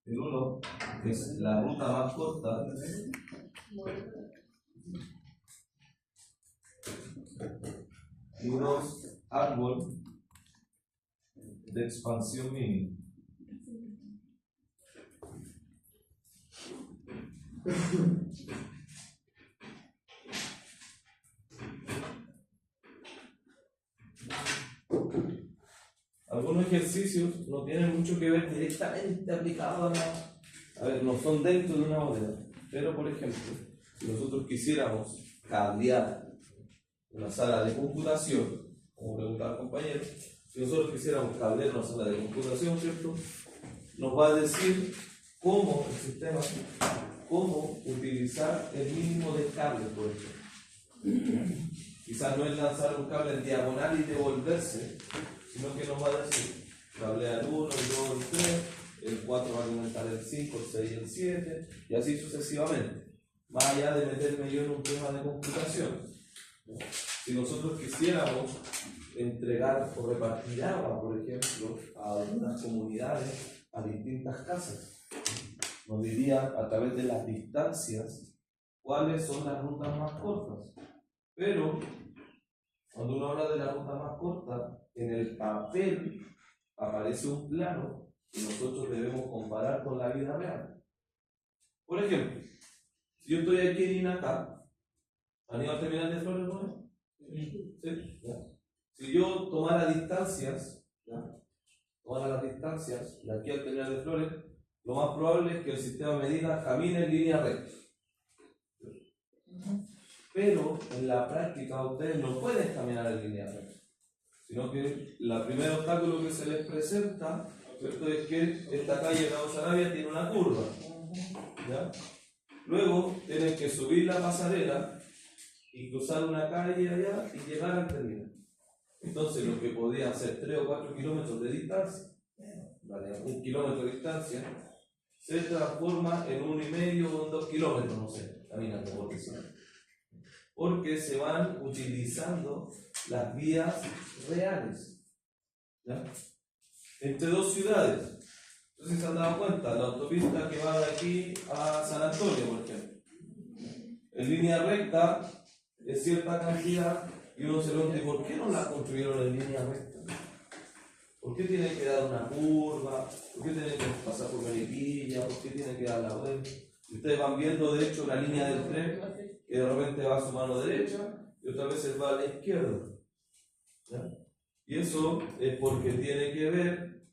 El 1 es la ruta más corta. Y 2, árbol de expansión mínima. Algunos ejercicios no tienen mucho que ver directamente aplicados a ver, no son dentro de una bóveda. Pero, por ejemplo, si nosotros quisiéramos cablear una sala de computación, como preguntaba el compañero, si nosotros quisiéramos cablear una sala de computación, ¿cierto? Nos va a decir cómo el sistema, cómo utilizar el mínimo de cables, por ejemplo. Quizás no es lanzar un cable en diagonal y devolverse, sino que nos va a decir cablea el 1, el 2, el 3, el 4 va a alimentar el 5, el 6 y el 7, y así sucesivamente. Más allá de meterme yo en un tema de computación. Si nosotros quisiéramos entregar o repartir agua, por ejemplo, a algunas comunidades, a distintas casas, nos diría a través de las distancias cuáles son las rutas más cortas. Pero cuando uno habla de la ruta más corta, en el papel aparece un plano que nosotros debemos comparar con la vida real. Por ejemplo, si yo estoy aquí en Inacá, ¿han ido al terminal de Flores, no? ¿Sí? ¿Ya? Si yo tomara distancias, ¿ya? Tomara las distancias de aquí al terminal de Flores, lo más probable es que el sistema de medidas camine en línea recta. Pero en la práctica ustedes no pueden caminar en línea recta, sino que el primer obstáculo que se les presenta, ¿cierto?, es que esta calle Cabo Sarabia tiene una curva, ¿ya? Luego tienen que subir la pasarela y cruzar una calle allá y llegar al terminal. Entonces lo que podía hacer 3 o 4 kilómetros de distancia, ¿vale?, 1 kilómetro de distancia, se transforma en 1,5 o en 2 kilómetros, no sé, caminando por eso. Porque se van utilizando las vías reales, ¿ya?, entre dos ciudades. Entonces se han dado cuenta, la autopista que va de aquí a San Antonio, por ejemplo, en línea recta es cierta cantidad, y uno se pregunta, ¿por qué no la construyeron en línea recta? ¿Por qué tiene que dar una curva? ¿Por qué tiene que pasar por Melipilla? ¿Por qué tiene que dar la vuelta? Y ustedes van viendo, de hecho, la línea del tren, que de repente va a su mano derecha y otras veces va a la izquierda, ¿ya? Y eso es porque tiene que ver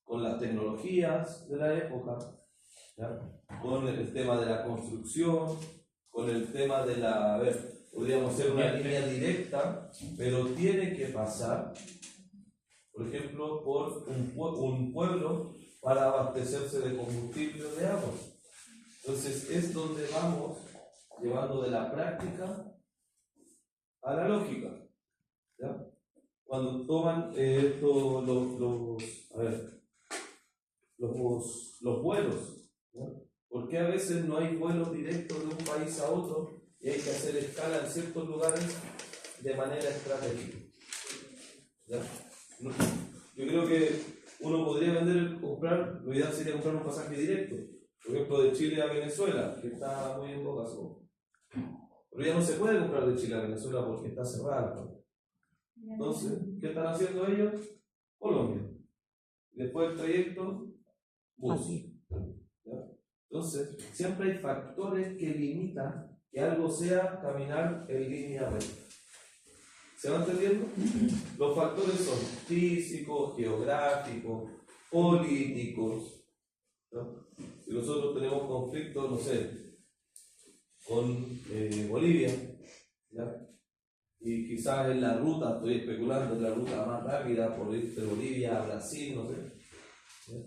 con las tecnologías de la época, ¿ya?, con el tema de la construcción, con el tema de la... A ver, podríamos hacer una línea directa, pero tiene que pasar, por ejemplo, por un pueblo para abastecerse de combustible o de agua. Entonces es donde vamos llevando de la práctica a la lógica, ¿ya? Cuando toman los vuelos, ¿ya? ¿Por qué a veces no hay vuelos directos de un país a otro y hay que hacer escala en ciertos lugares de manera estratégica? ¿Ya? Yo creo que uno podría comprar, lo ideal sería comprar un pasaje directo, por ejemplo, de Chile a Venezuela, que está muy en boga. Pero ya no se puede comprar de Chile a Venezuela porque está cerrada. Entonces, ¿qué están haciendo ellos? Colombia. Después del trayecto, bus. ¿Ya? Entonces, siempre hay factores que limitan que algo sea caminar en línea recta. ¿Se va entendiendo? Los factores son físicos, geográficos, políticos, ¿no? Si nosotros tenemos conflictos, no sé, con Bolivia, ¿ya?, y quizás en la ruta, estoy especulando, en la ruta más rápida por ir de Bolivia a Brasil, no sé, ¿ya?,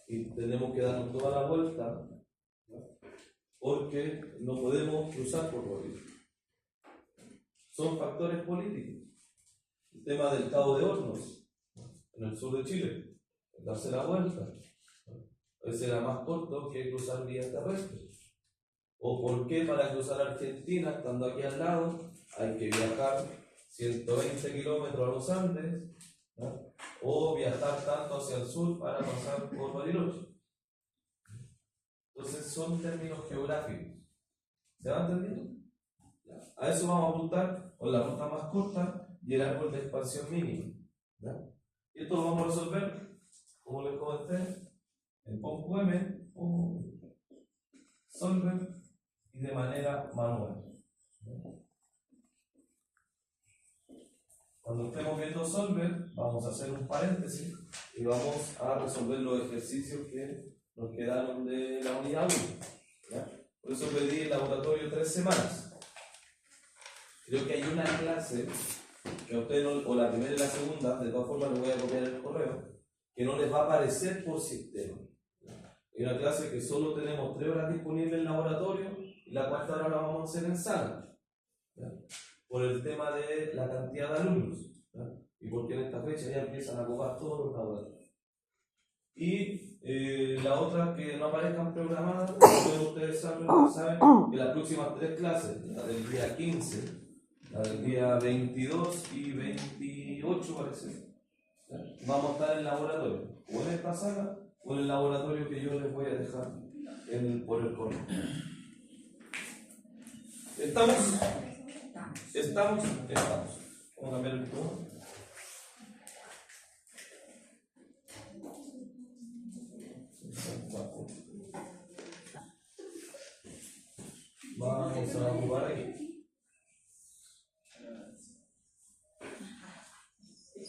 y tenemos que darnos toda la vuelta, ¿ya?, porque no podemos cruzar por Bolivia. Son factores políticos. El tema del Cabo de Hornos, en el sur de Chile, darse la vuelta. A veces era más corto que cruzar vías terrestres. ¿O por qué para cruzar Argentina, estando aquí al lado, hay que viajar 120 kilómetros a los Andes, ¿no?, o viajar tanto hacia el sur para pasar por Bariloche? Entonces son términos geográficos. ¿Se va entendiendo? A eso vamos a apuntar con la ruta más corta y el árbol de expansión mínima. ¿Ya? Y esto lo vamos a resolver, como les comenté, en POM-QM o Solver y de manera manual. ¿Ya? Cuando estemos viendo Solver, vamos a hacer un paréntesis y vamos a resolver los ejercicios que nos quedaron de la unidad 1. ¿Ya? Por eso pedí el laboratorio 3 semanas. Creo que hay una clase que a ustedes no, o la primera y la segunda, de todas formas les voy a copiar el correo, que no les va a aparecer por sistema. Hay una clase que solo tenemos 3 horas disponibles en laboratorio y la cuarta hora la vamos a hacer en sala. ¿Ya? Por el tema de la cantidad de alumnos. ¿Ya? Y porque en esta fecha ya empiezan a ocupar todos los laboratorios. Y la otra que no aparezcan programadas, ustedes saben que las próximas 3 clases, la del día 15, la del día 22 y 28 parece, vamos a estar en el laboratorio, o en esta sala, o en el laboratorio que yo les voy a dejar por el correo. ¿Estamos? Vamos a cambiar el tono. Vamos a jugar aquí.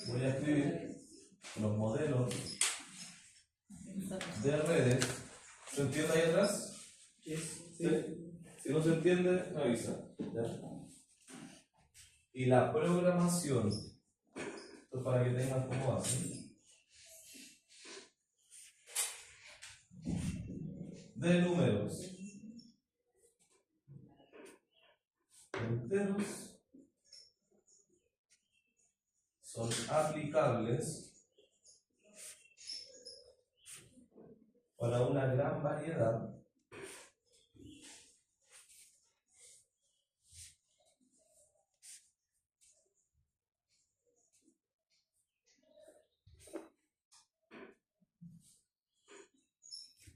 Voy a escribir los modelos de redes. ¿Se entiende ahí atrás? Sí. Si no se entiende, me avisa. ¿Ya? Y la programación, esto para que tengan como base, de números enteros son aplicables para una gran variedad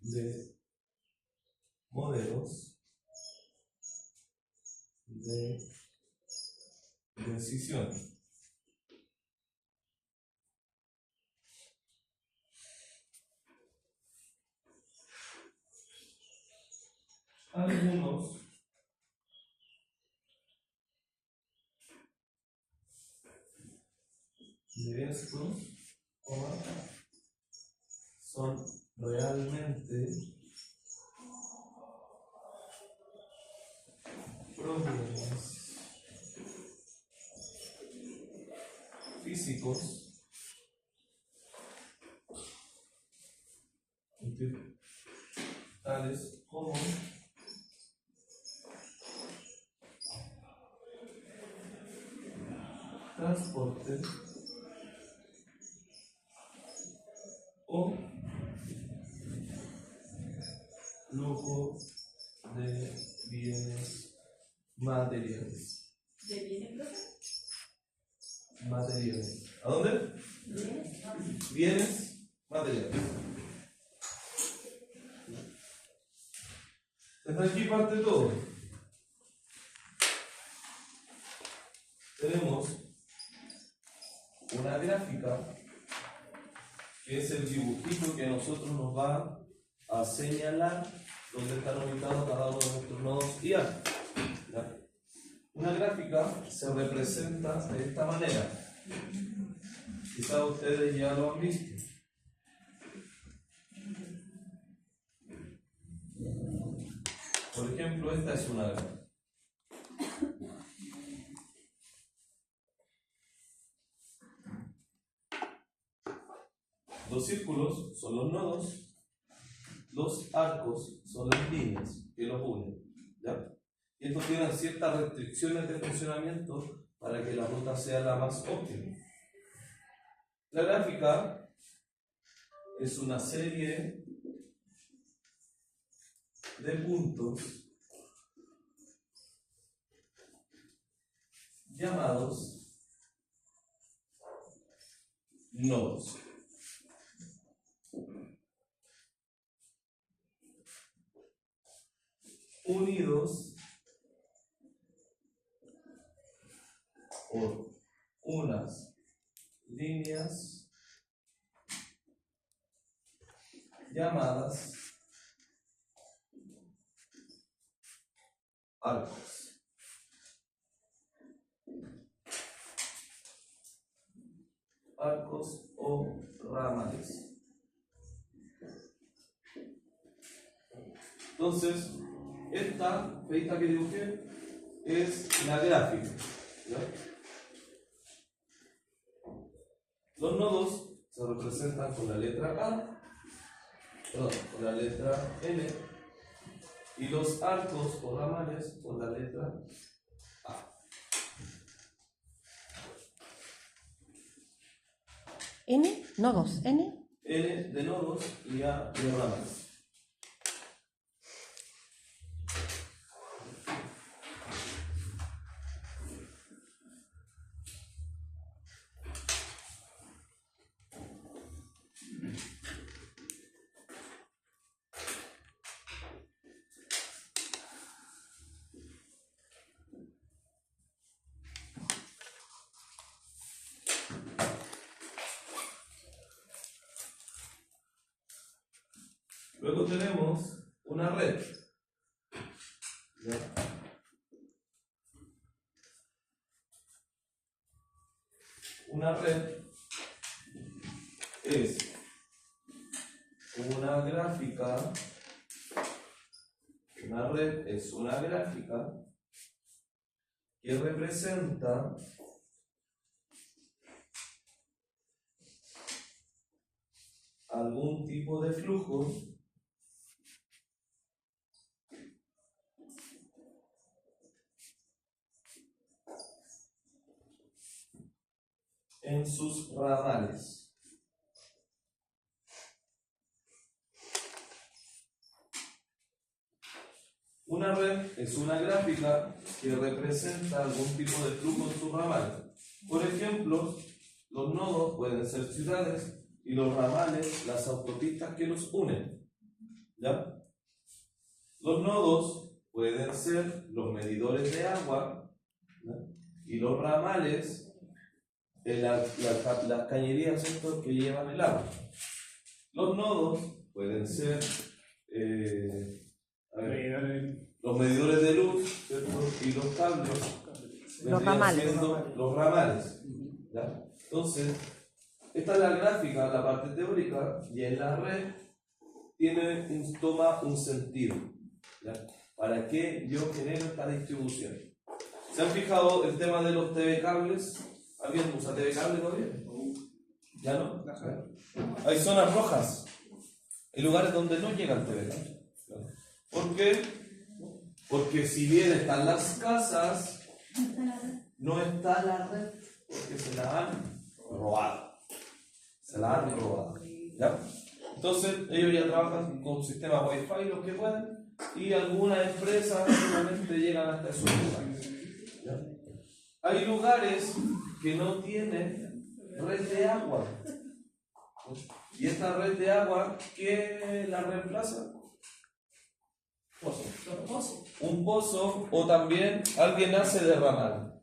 de modelos de decisión. Algunos de estos son realmente problemas físicos tales como transporte o flujo de bienes materiales. ¿De bienes, profe? Materiales. ¿A dónde? Bienes materiales. Desde aquí parte todo. Tenemos una gráfica que es el dibujito que a nosotros nos va a señalar dónde están ubicados cada uno de nuestros nodos IA. ¿Ya? Una gráfica se representa de esta manera. Quizás ustedes ya lo han visto. Por ejemplo, esta es una gráfica. Los círculos son los nodos, los arcos son las líneas que los unen. ¿Ya? Y estos tienen ciertas restricciones de funcionamiento para que la ruta sea la más óptima. La gráfica es una serie de puntos llamados nodos. unidos por unas líneas llamadas arcos. Arcos o ramales. Entonces, esta feita que dibujé es la gráfica, ¿ya? Los nodos se representan con la letra A, perdón, con la letra N, y los arcos o ramales con la letra A. N, nodos, N. N de nodos y A de ramales. Luego tenemos una red. ¿Ya? Una red es una gráfica. Una red es una gráfica que representa algún tipo de flujo en sus ramales. Una red es una gráfica que representa algún tipo de flujo en sus ramales. Por ejemplo, los nodos pueden ser ciudades y los ramales las autopistas que los unen. ¿Ya? Los nodos pueden ser los medidores de agua, ¿ya? Y los ramales las cañerías estos que llevan el agua. Los nodos pueden ser los medidores de luz, ¿cierto? Y los cables, Los ramales. siendo los ramales, ¿ya? Entonces, esta es la gráfica, la parte teórica, y en la red toma un sentido, ¿ya? ¿Para qué yo genero esta distribución? ¿Se han fijado el tema de los TV cables? ¿Alguien usa TV cable todavía? ¿Ya no? Hay zonas rojas. Hay lugares donde no llega el TV cable. ¿Por qué? Porque si bien están las casas, no está la red, porque se la han robado. Se la han robado. ¿Ya? Entonces, ellos ya trabajan con sistemas Wi-Fi, los que pueden, y algunas empresas solamente llegan hasta esos lugares. ¿Ya? Hay lugares que no tienen red de agua. Y esta red de agua, ¿qué la reemplaza? Pozo. Un pozo, o también alguien hace derramar.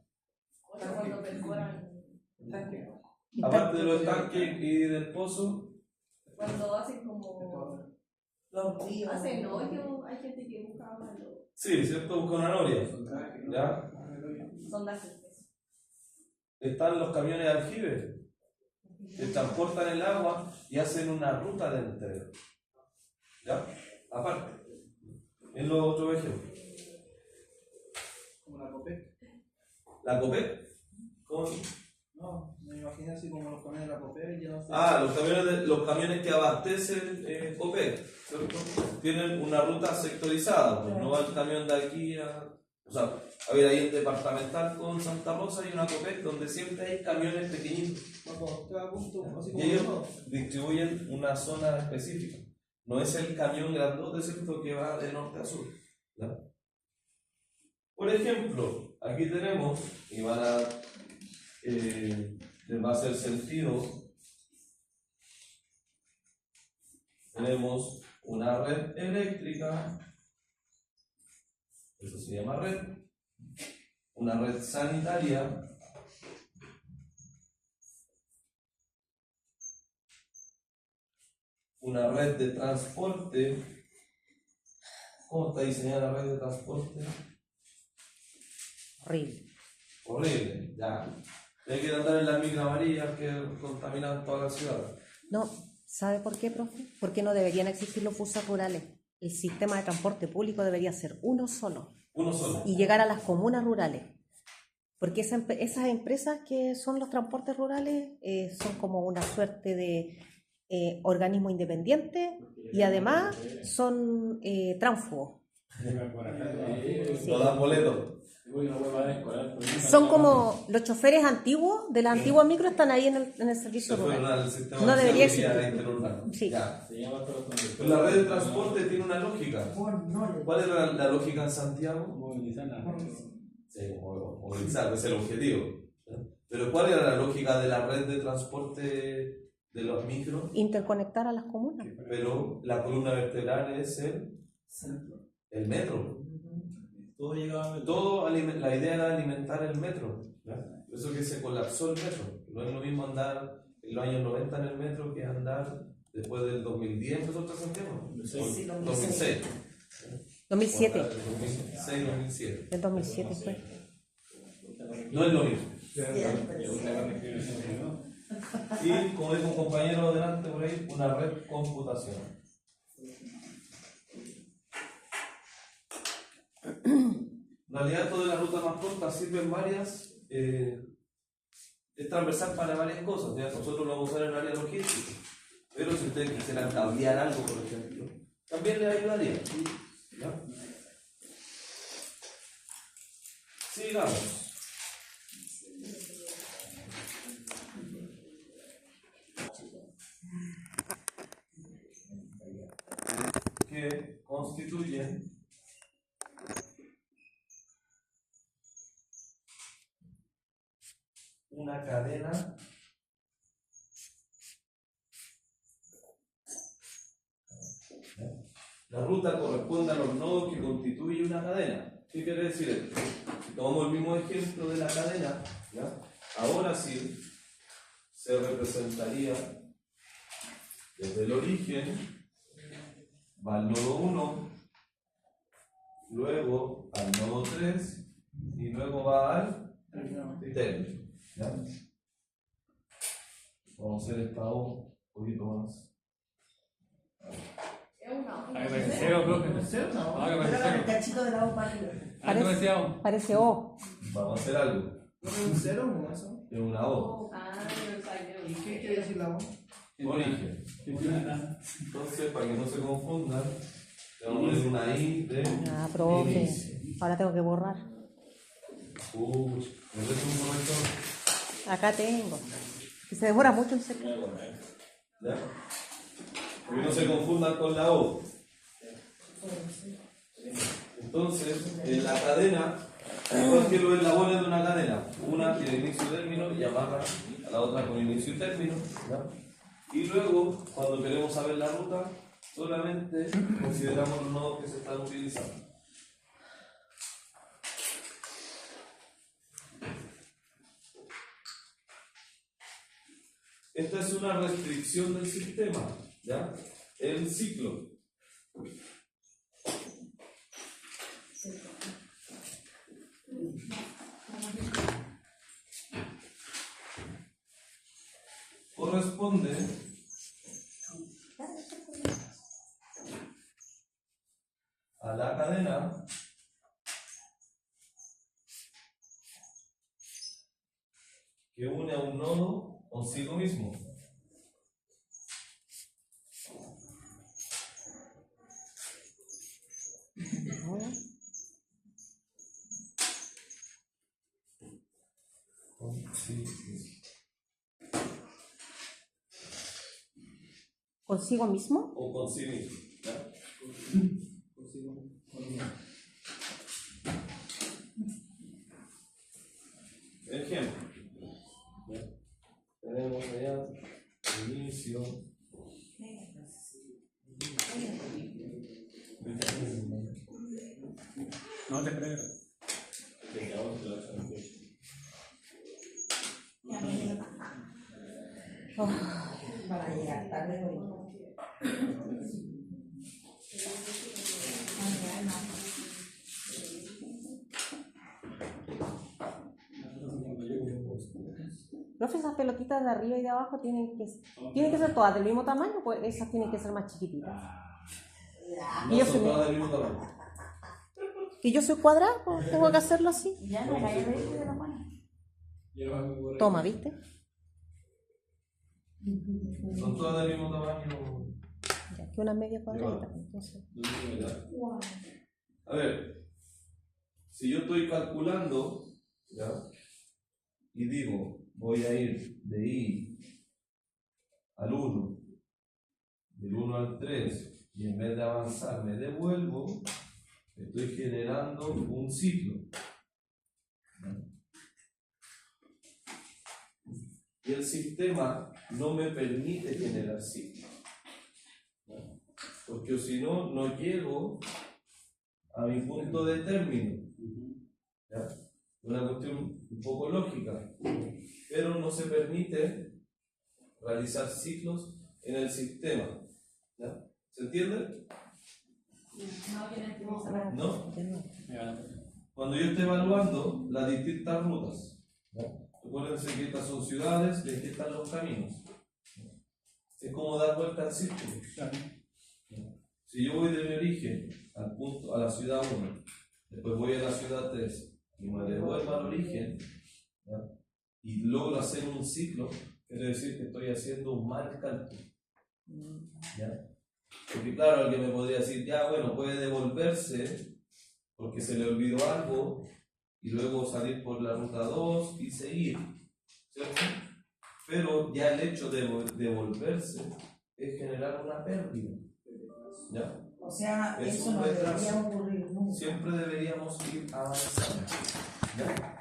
Cuando perforan tanque. Aparte de los tanques y del pozo, Cuando hacen como. Hacen hoyo, hay gente que busca lo. sí, ¿cierto? Busca una noria. ¿Ya? Sondajes. Están los camiones de aljibe que transportan el agua y hacen una ruta de entrega. ¿Ya? Aparte, en los otros ejemplos. Como la COPEC. ¿La COPEC? ¿Cómo? No, me imagino así como los camiones de la COPEC. Ya no sé. Ah, los camiones que abastecen COPEC, ¿cierto? Tienen una ruta sectorizada, pues no va el camión de aquí a. O sea, a ver, hay un departamental con Santa Rosa y una COPEC donde siempre hay camiones pequeñitos. Cada punto, así Y como ellos todo. distribuyen una zona específica. No es el camión grandote, ¿cierto?, que va de norte a sur. ¿Ya? Por ejemplo, aquí tenemos, y les va a hacer sentido, tenemos una red eléctrica Eso se llama red. Una red sanitaria una red de transporte. ¿Cómo está diseñada la red de transporte? Horrible. Horrible, ya. Hay que andar en las micro amarillas que contaminan toda la ciudad. No, ¿sabe por qué, profe? Porque no deberían existir los buses rurales. El sistema de transporte público debería ser uno solo. Uno solo. Y llegar a las comunas rurales. Porque esas empresas que son los transportes rurales son como una suerte de organismo independiente y además son tránsfugos. No dan boleto. Son como los choferes antiguos de las antiguas micro están ahí en el servicio rural. No debería existir. Sí. Ya. Pues la red de transporte tiene una lógica. ¿Cuál es la lógica en Santiago? Sí, movilizar, ese es el objetivo. Pero ¿cuál era la lógica de la red de transporte de los micros? Interconectar a las comunas. Pero la columna vertebral es el metro. La idea era alimentar el metro. ¿Ya? Por eso que se colapsó el metro. No es lo mismo andar en los años 90 en el metro que andar después del 2010 en otro Santiago. 2006. 2007. 2006, 2007. El 2007 fue. No es lo mismo. Y como dijo un compañero delante por ahí, una red computacional. En realidad, esto de la ruta más corta sirven varias, es transversal para varias cosas. ¿Ya? Nosotros lo vamos a usar en el área logística, pero si ustedes quisieran cablear algo, por ejemplo, también les ayudaría. ¿Ya? Sigamos. Que constituyen una cadena la ruta corresponde a los nodos que constituyen una cadena. ¿Qué quiere decir esto? Si tomamos el mismo ejemplo de la cadena, ¿ya? Ahora sí se representaría desde el origen, va al nodo 1, luego al nodo 3 y luego va al término. ¿Ya? Vamos a hacer esta O un poquito más. Parece O. Vamos a hacer algo. ¿No es un cero o eso? Es una O. ¿Y qué quiere decir la O? Origen. Entonces, para que no se confundan, le vamos a poner una I de Profe. inicio. Ahora tengo que borrar. ¿me ves un corrector? Acá tengo. Y se demora mucho en ser. ¿Ya? Que no se confundan con la O. Entonces, en la cadena, igual que los eslabones de una cadena, una tiene inicio y término y amarra a la otra con inicio y término. ¿Ya? Y luego, cuando queremos saber la ruta, solamente consideramos los nodos que se están utilizando. Esta es una restricción del sistema, ¿ya? El ciclo. Corresponde a la cadena que une a un nodo consigo mismo. ¿Consigo mismo? O consigo mismo. ¿Ya? Ejemplo. ¿Ya? Tenemos allá inicio. No te creo. Para llegar tarde hoy. Profe, esas pelotitas de arriba y de abajo tienen que ser todas del mismo tamaño, pues esas tienen que ser más chiquititas. No Y yo son soy- todas del mismo tamaño. Y yo soy cuadrada, pues tengo que hacerlo así. Ya no vaya a ver de la mano. Toma, ¿viste? Son todas del mismo tamaño. Ya, que una media cuadradita. Entonces. A ver, si yo estoy calculando, ¿ya? Y digo, voy a ir de I al 1, del 1 al 3, y en vez de avanzar me devuelvo, estoy generando un ciclo. Y el sistema no me permite generar ciclos. Porque si no, no llego a mi punto de término. ¿Ya? Una cuestión un poco lógica. Pero no se permite realizar ciclos en el sistema. ¿Ya? ¿Se entiende? ¿No? Cuando yo esté evaluando las distintas rutas, ¿ya? Recuérdense que estas son ciudades y aquí están los caminos. Es como dar vuelta al círculo. Si yo voy de mi origen al punto, a la ciudad 1, después voy a la ciudad 3 y me devuelvo al origen, ¿ya? Y logro hacer un ciclo, quiere decir que estoy haciendo un mal cálculo. ¿Ya? Porque claro, alguien me podría decir, ya bueno, puede devolverse porque se le olvidó algo y luego salir por la ruta 2 y seguir, ¿cierto? Pero ya el hecho de devolverse es generar una pérdida, ¿ya? O sea, Es eso un no retraso. debería ocurrir nunca. Siempre deberíamos ir avanzando, ¿ya?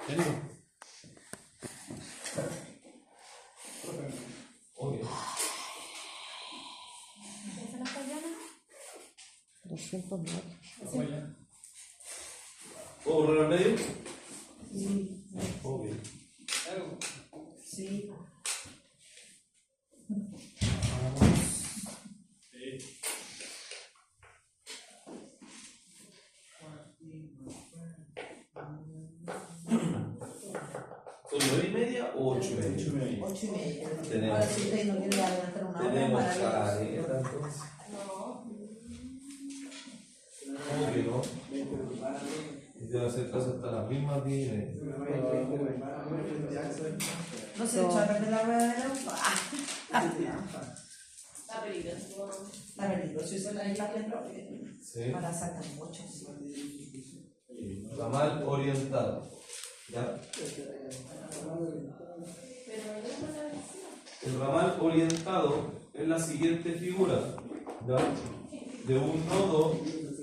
Ok. 209. ¿Puedo borrar el medio? Sí, Ok. sí. ¿Son 9:30 o 8:30? 8:30. Tenemos. Ahora si usted no quiere adelantar una hora, Tenemos maravilloso. careta, entonces. ¿Cómo que no? Y te va a hacer caso hasta las mismas 10. No se echó a perder la rueda del auto. Está peligroso. Está peligroso eso la isla Sí. para sacar mucho. Ramal orientado. ¿Ya? El ramal orientado es la siguiente figura. ¿Ya? De un nodo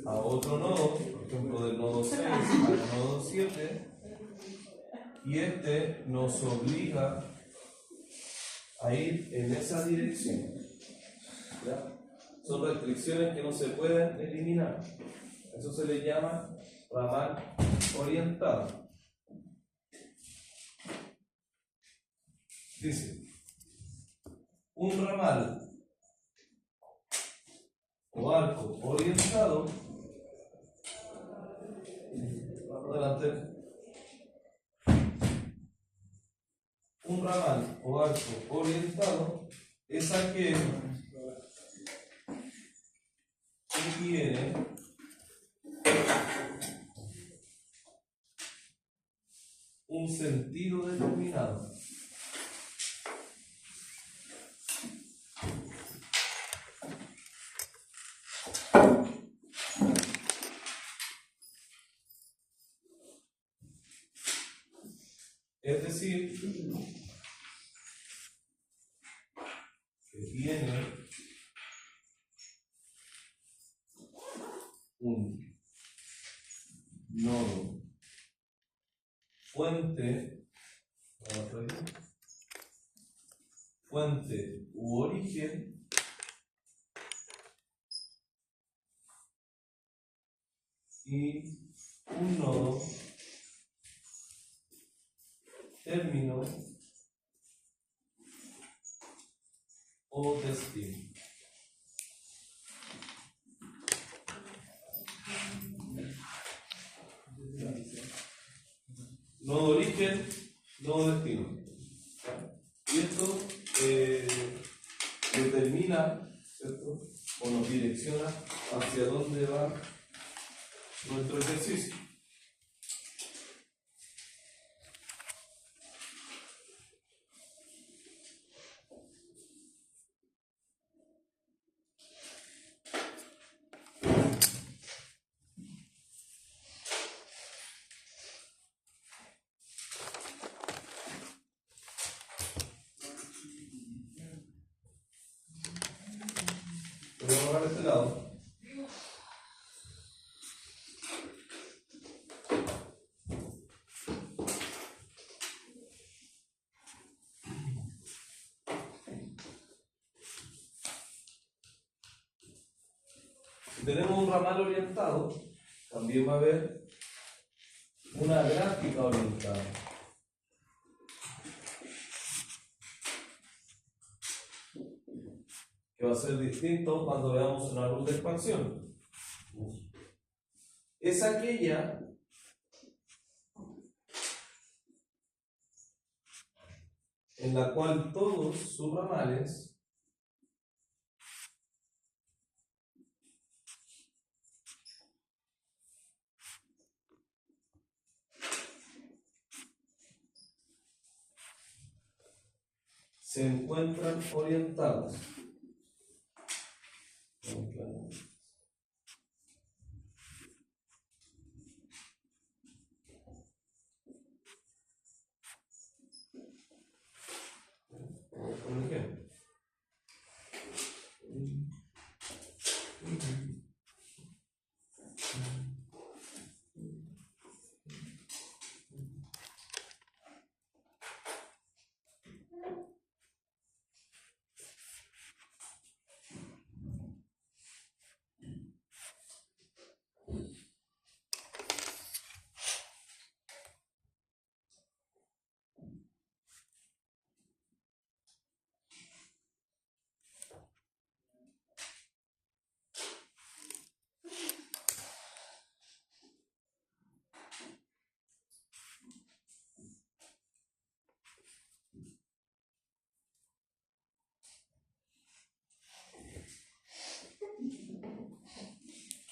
a otro nodo, por ejemplo del nodo 6 al nodo 7, y este nos obliga a ir en esa dirección. ¿Ya? Son restricciones que no se pueden eliminar. Eso se le llama ramal orientado. Dice, un ramal o arco orientado, adelante, un ramal o arco orientado es aquel que tiene un sentido determinado. Es decir, que tiene un nodo fuente u origen y un nodo, término o destino. Nodo origen, nodo destino. Y esto determina, ¿cierto? O nos direcciona hacia dónde va nuestro ejercicio. Vamos a agarrar este lado. Si tenemos un ramal orientado, también va a haber una gráfica orientada. Que va a ser distinto cuando veamos una luz de expansión. Es aquella en la cual todos sus ramales se encuentran orientados. Por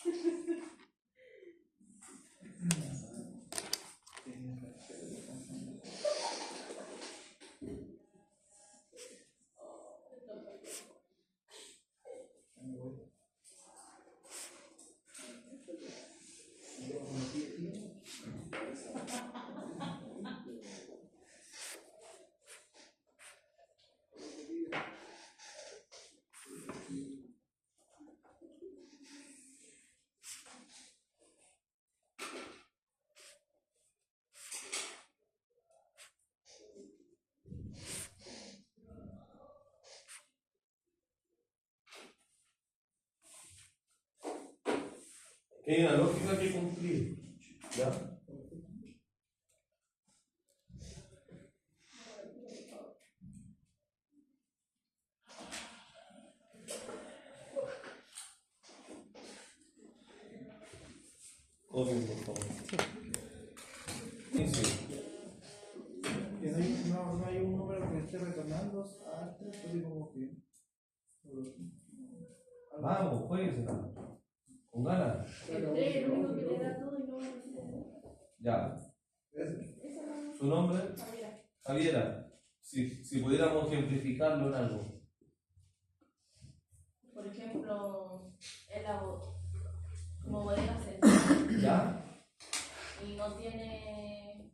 ejemplo, hay una lógica que cumplir. ¿Ya? Copien, por favor. Sí. Que no hay un número que esté retornando antes, así como que. Vamos, juegues. Con ganas. El 3 es el único que le da todo y no lo Ya. Eso no. ¿Su nombre? Javiera. Javiera. Si pudiéramos ejemplificarlo en algo. Por ejemplo, es como bodega central ¿Ya? y no tiene.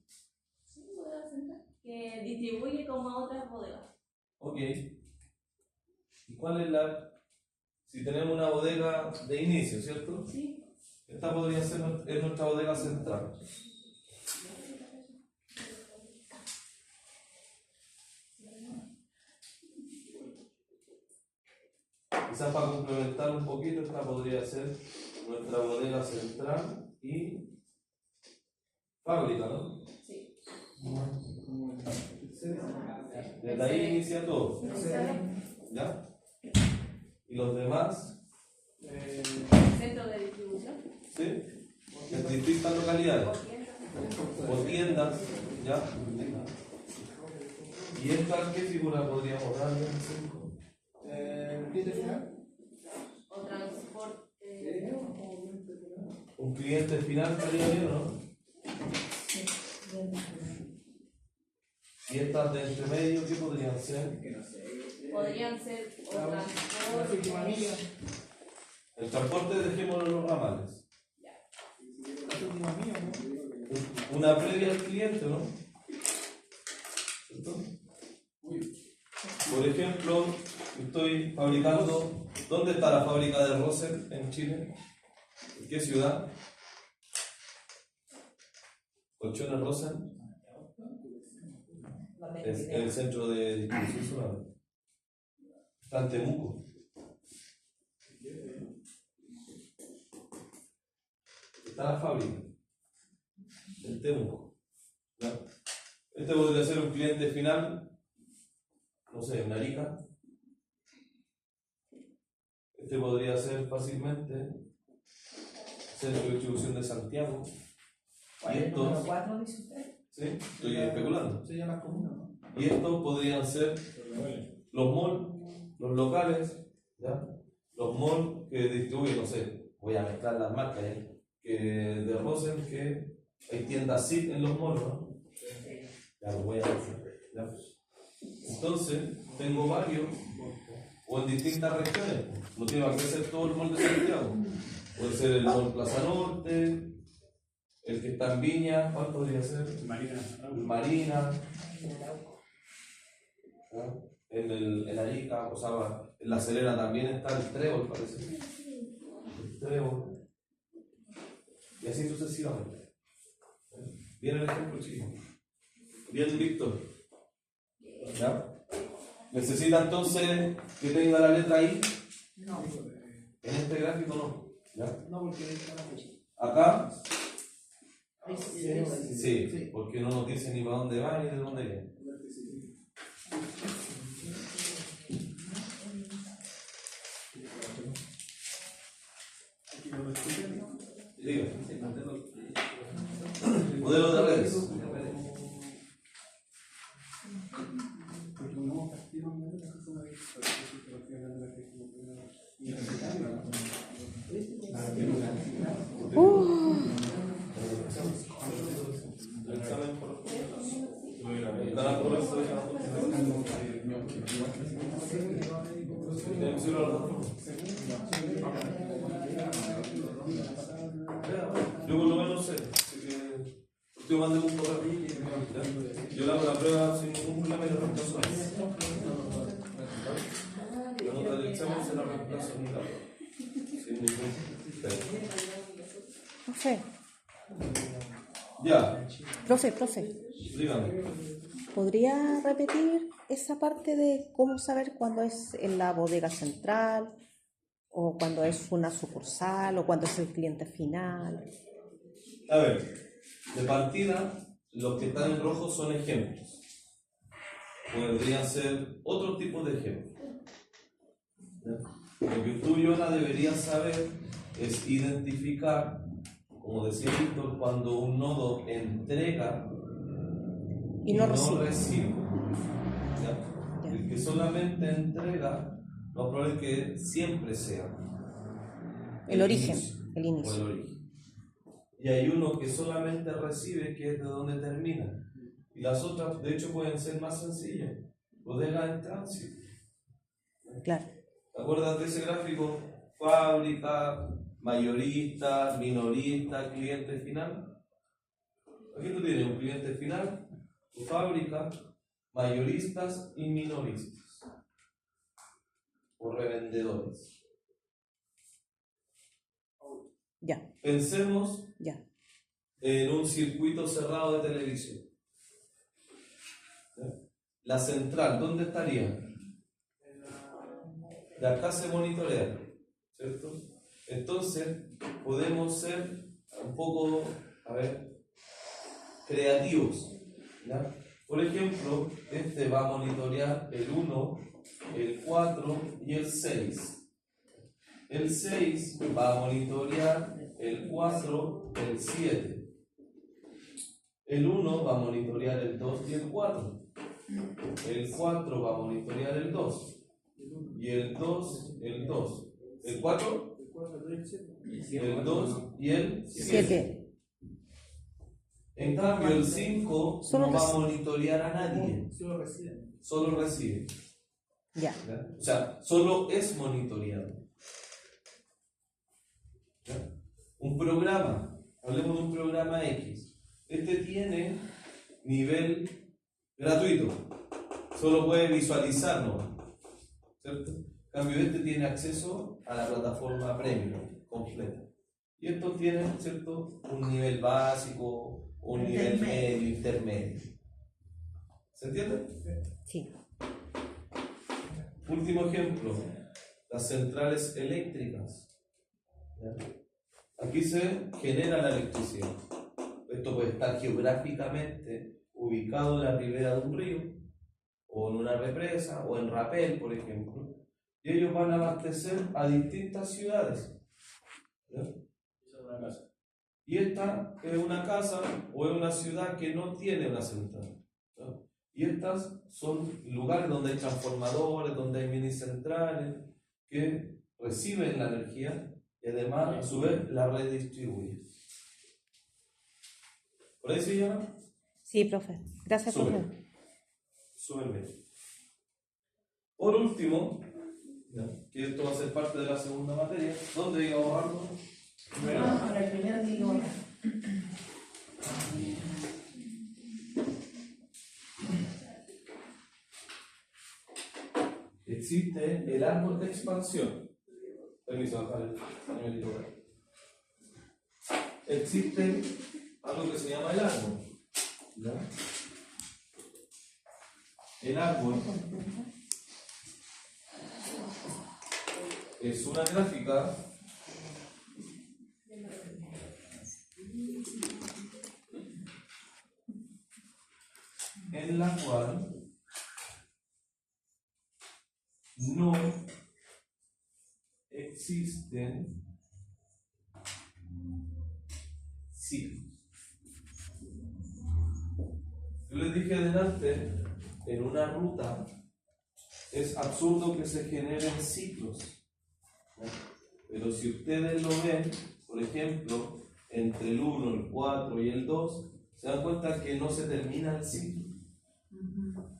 Sí, bodega central. Que distribuye como a otras bodegas. Ok. ¿Y cuál es la...? Si tenemos una bodega de inicio, ¿cierto? Sí. Esta podría ser es nuestra bodega central. Quizás para complementar un poquito, esta podría ser nuestra bodega central y Fábrica, ¿no? Sí. Desde ahí inicia todo. Mercedes, ¿Ya? ¿Y los demás? centro de distribución, ¿Sí? En distintas localidades. o tiendas. O tiendas. ¿Ya? ¿Y esta qué figura podríamos darle? ¿Cliente final? O transporte. Un cliente final estaría bien, ¿no? ¿Y estas de entre medio qué podrían ser? Podrían ser o La última milla. transporte. El transporte dejémoslo en los ramales. La última milla, ¿no? Una previa al cliente, ¿no? ¿Cierto? Por ejemplo, estoy fabricando. ¿Dónde está la fábrica de Rosen en Chile? ¿En qué ciudad? Colchones Rosen. Es el centro de distribución solar. Está en Temuco. Está la fábrica. En Temuco. ¿Ya? Este podría ser un cliente final, no sé, en Arica. Este podría ser fácilmente centro de distribución de Santiago. Y estos, Número 4, dice usted. ¿sí? Estoy especulando. Se llama comuna, ¿no? Y estos podrían ser los malls, los locales, ¿ya? Los malls que distribuyen, no sé, voy a mezclar las marcas, ¿ya? Que de Rosen, que hay tiendas SIP en los malls, ¿no? Ya lo voy a hacer, ¿ya? Entonces, tengo varios, o en distintas regiones, no tiene que ser todo el mall de Santiago, puede ser el mall Plaza Norte, el que está en Viña, ¿cuál podría ser? Marina. ¿Ya? En Arica, o sea, en La Serena también está el Trébol, parece. El Trébol. Y así sucesivamente. Bien el ejemplo, chicos. Bien, Víctor. ¿Ya? ¿Necesita entonces que tenga la letra I? No. En este gráfico no. ¿Ya? No, porque ahí está la fecha. Acá, Sí. sí, porque no nos dice ni para dónde va ni de dónde viene. Diga. Modelo de redes. El examen por cada progreso de yo por lo menos sé, así que usted mande un correo. Yo le hago la prueba sin ningún problema y lo reemplazo. La nota del examen se la reemplazo en la prueba. Sin ningún problema. Profe, Ya, profe, dígame. ¿podría repetir esa parte de cómo saber cuándo es en la bodega central, o cuándo es una sucursal, o cuándo es el cliente final? A ver, de partida, los que están en rojo son ejemplos. Podrían ser otro tipo de ejemplos. ¿Ya? Lo que tú y Yona deberían saber es identificar, como decía Víctor, cuando un nodo entrega Y no recibe. recibe. ¿Ya? El que solamente entrega, lo probable es que siempre sea El origen, inicio, el o inicio. el origen. Y hay uno que solamente recibe, que es de donde termina. Y las otras, de hecho, pueden ser más sencillas. Bodega en tránsito. Claro. ¿Te acuerdas de ese gráfico? Fábrica, mayorista, minorista, cliente final. Aquí tú tienes un cliente final, tu fábrica, mayoristas y minoristas. O revendedores. Ya, Pensemos ya. en un circuito cerrado de televisión. ¿Ya? La central, ¿dónde estaría? De acá se monitorea, ¿cierto? Entonces, podemos ser un poco, a ver, creativos. ¿Ya? Por ejemplo, este va a monitorear el 1, el 4 y el 6. El 6 va a monitorear el 4, el 7. El 1 va a monitorear el 2 y el 4. El 4 va a monitorear el 2. Y el 2, el 2. El 4, el 2 y el 7. 7. En cambio, el 5 Solo no va a recibe. monitorear a nadie. Solo residen. Solo recibe. Ya. ¿Ya? O sea, solo es monitoreado. ¿Ya? Un programa, hablemos de un programa X. Este tiene nivel gratuito, solo puede visualizarlo, ¿cierto? En cambio, este tiene acceso a la plataforma premium completa. Y estos tienen, ¿cierto?, un nivel básico, un nivel medio, intermedio. ¿Se entiende? Sí. Último ejemplo, las centrales eléctricas. ¿Ya? Aquí se genera la electricidad. Esto puede estar geográficamente ubicado en la ribera de un río, o en una represa, o en rapel, por ejemplo, y ellos van a abastecer a distintas ciudades. ¿Ya? Y esta es una casa o es una ciudad que no tiene una central. ¿Ya? Y estas son lugares donde hay transformadores, donde hay mini centrales que reciben la energía y además a su vez la redistribuyen. ¿Por ahí se llama? Sí, profe. Gracias, profe. Súper bien. Por último, ¿ya?, que esto va a ser parte de la segunda materia, ¿dónde iba a ahorrarlo? Para el primer digo. Existe el árbol de expansión. Permiso, bajar el pañuelito por ahí. Existe algo que se llama el árbol. ¿Ya? El árbol es una gráfica en la cual no existen ciclos. Yo les dije adelante, en una ruta es absurdo que se generen ciclos, ¿no? Pero si ustedes lo ven, por ejemplo, entre el 1, el 4 y el 2, se dan cuenta que no se termina el ciclo.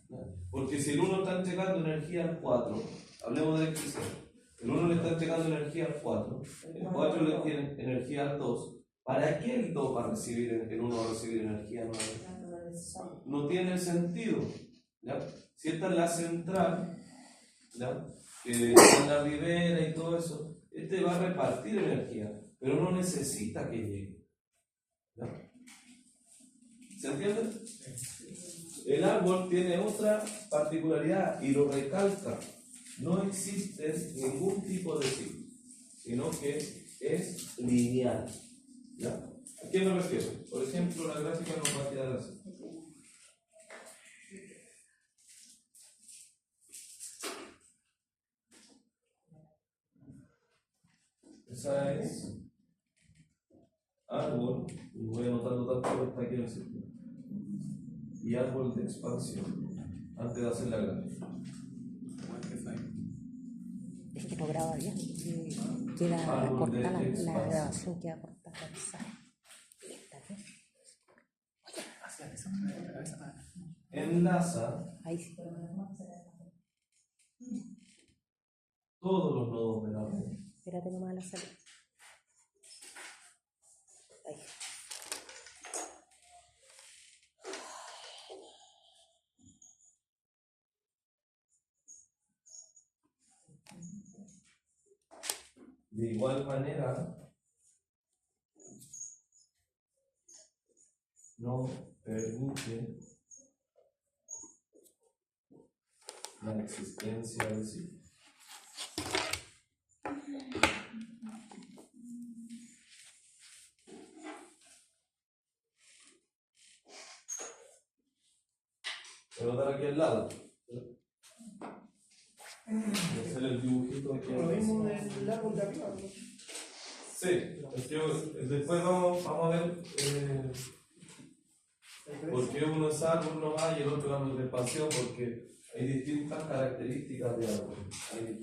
¿No? Porque si el 1 está entregando energía al 4, hablemos de electricidad, el 1 le está entregando energía al 4, el 4 le tiene energía al 2, ¿para qué el 2 va a recibir, el 1 va a recibir energía nueva? No tiene sentido. ¿Ya? Si esta es la central, ¿ya?, que está en la ribera y todo eso, este va a repartir energía, pero no necesita que llegue. ¿Ya? ¿Se entiende? El árbol tiene otra particularidad y lo recalca. No existe ningún tipo de ciclo, sino que es lineal. ¿Ya? ¿A qué me refiero? Por ejemplo, la gráfica nos va a quedar así. Esa es árbol, y voy anotando tanto que está aquí en el círculo, y árbol de expansión, antes de hacer la gráfica. Es que no graba bien. Queda Árbol cortada de la expansión. grabación, queda cortada. Está bien. Enlaza Ahí sí. todos los nodos de la red. Espérate nomás a la salida. Ahí. De igual manera, no permite la existencia de ciclos. Se notará aquí al lado. Voy a hacer el dibujito aquí. Lo mismo del árbol de arriba, ¿no? Sí, después vamos a ver por qué uno es árbol no va y el otro árbol de expansión, porque hay distintas características de árbol. Hay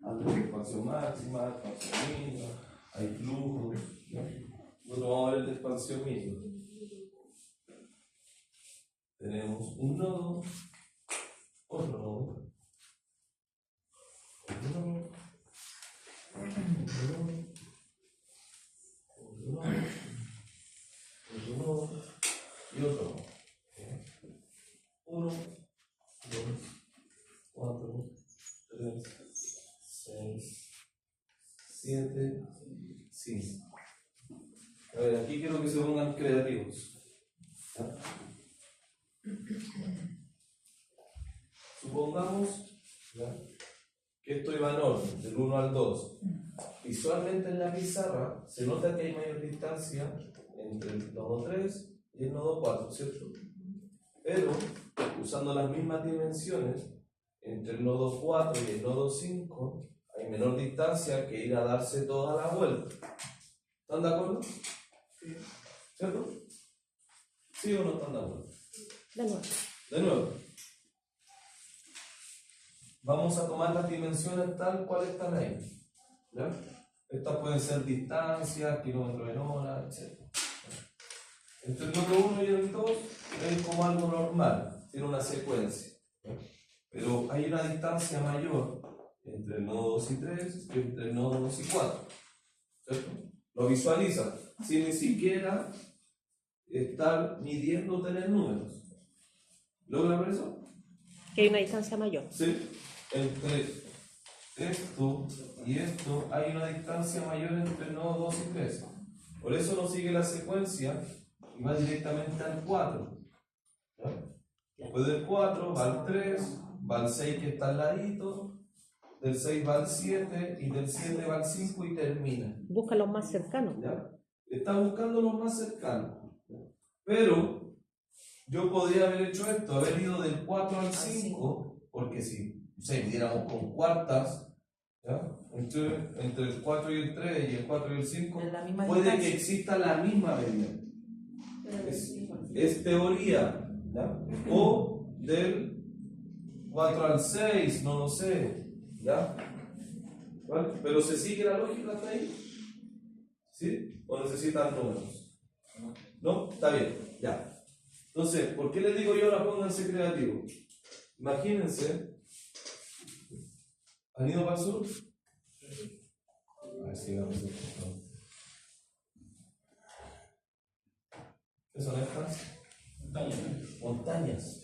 árboles de expansión máxima, expansión mínima, hay flujos. ¿No? Nosotros vamos a ver el de expansión mínima. Tenemos un nodo, otro nodo, otro nodo, y otro. 1, 2, 4, 3, 6, 7, 5. A ver, aquí quiero que se pongan creativos. ¿Ya? Supongamos, ¿ya?, que esto iba en orden, del 1 al 2. Visualmente en la pizarra se nota que hay mayor distancia entre el nodo 3 y el nodo 4, ¿cierto? Pero, usando las mismas dimensiones, entre el nodo 4 y el nodo 5, hay menor distancia que ir a darse toda la vuelta. ¿Están de acuerdo? Sí. ¿Cierto? ¿Sí o no están de acuerdo? De nuevo. De nuevo. Vamos a tomar las dimensiones tal cual están ahí. ¿Ya? Estas pueden ser distancias, kilómetros en hora, etc. Entre el nodo 1 y el 2 es como algo normal, tiene una secuencia. ¿Ya? Pero hay una distancia mayor entre el nodo 2 y 3 que entre el nodo 2 y 4. ¿Cierto? Lo visualizan sin ni siquiera estar midiendo tener números. ¿Logra ver eso? Que hay una distancia mayor. Sí. Entre esto y esto hay una distancia mayor entre el nodo 2 y 3. Por eso no sigue la secuencia y va directamente al 4. ¿Ya? Después del 4 va al 3, va al 6 que está al ladito, del 6 va al 7 y del 7 va al 5 y termina. Busca los más cercanos. ¿Ya? Está buscando los más cercanos. Pero yo podría haber hecho esto, haber ido del 4 al 5, porque si midiéramos con cuartas, ¿ya?, entre el 4 y el 3 y el 4 y el 5, En la misma puede distancia. que exista la misma medida. Es teoría, ¿ya? O del 4 al 6, no lo sé, ¿ya? ¿Vale? Pero ¿se sigue la lógica hasta ahí? ¿Sí? ¿O necesitan números? ¿No? Está bien, ya. Entonces, ¿por qué les digo yo ahora pónganse creativos? Imagínense, ¿han ido para el sur? A ver si vamos a ver. ¿Qué son estas? Montañas.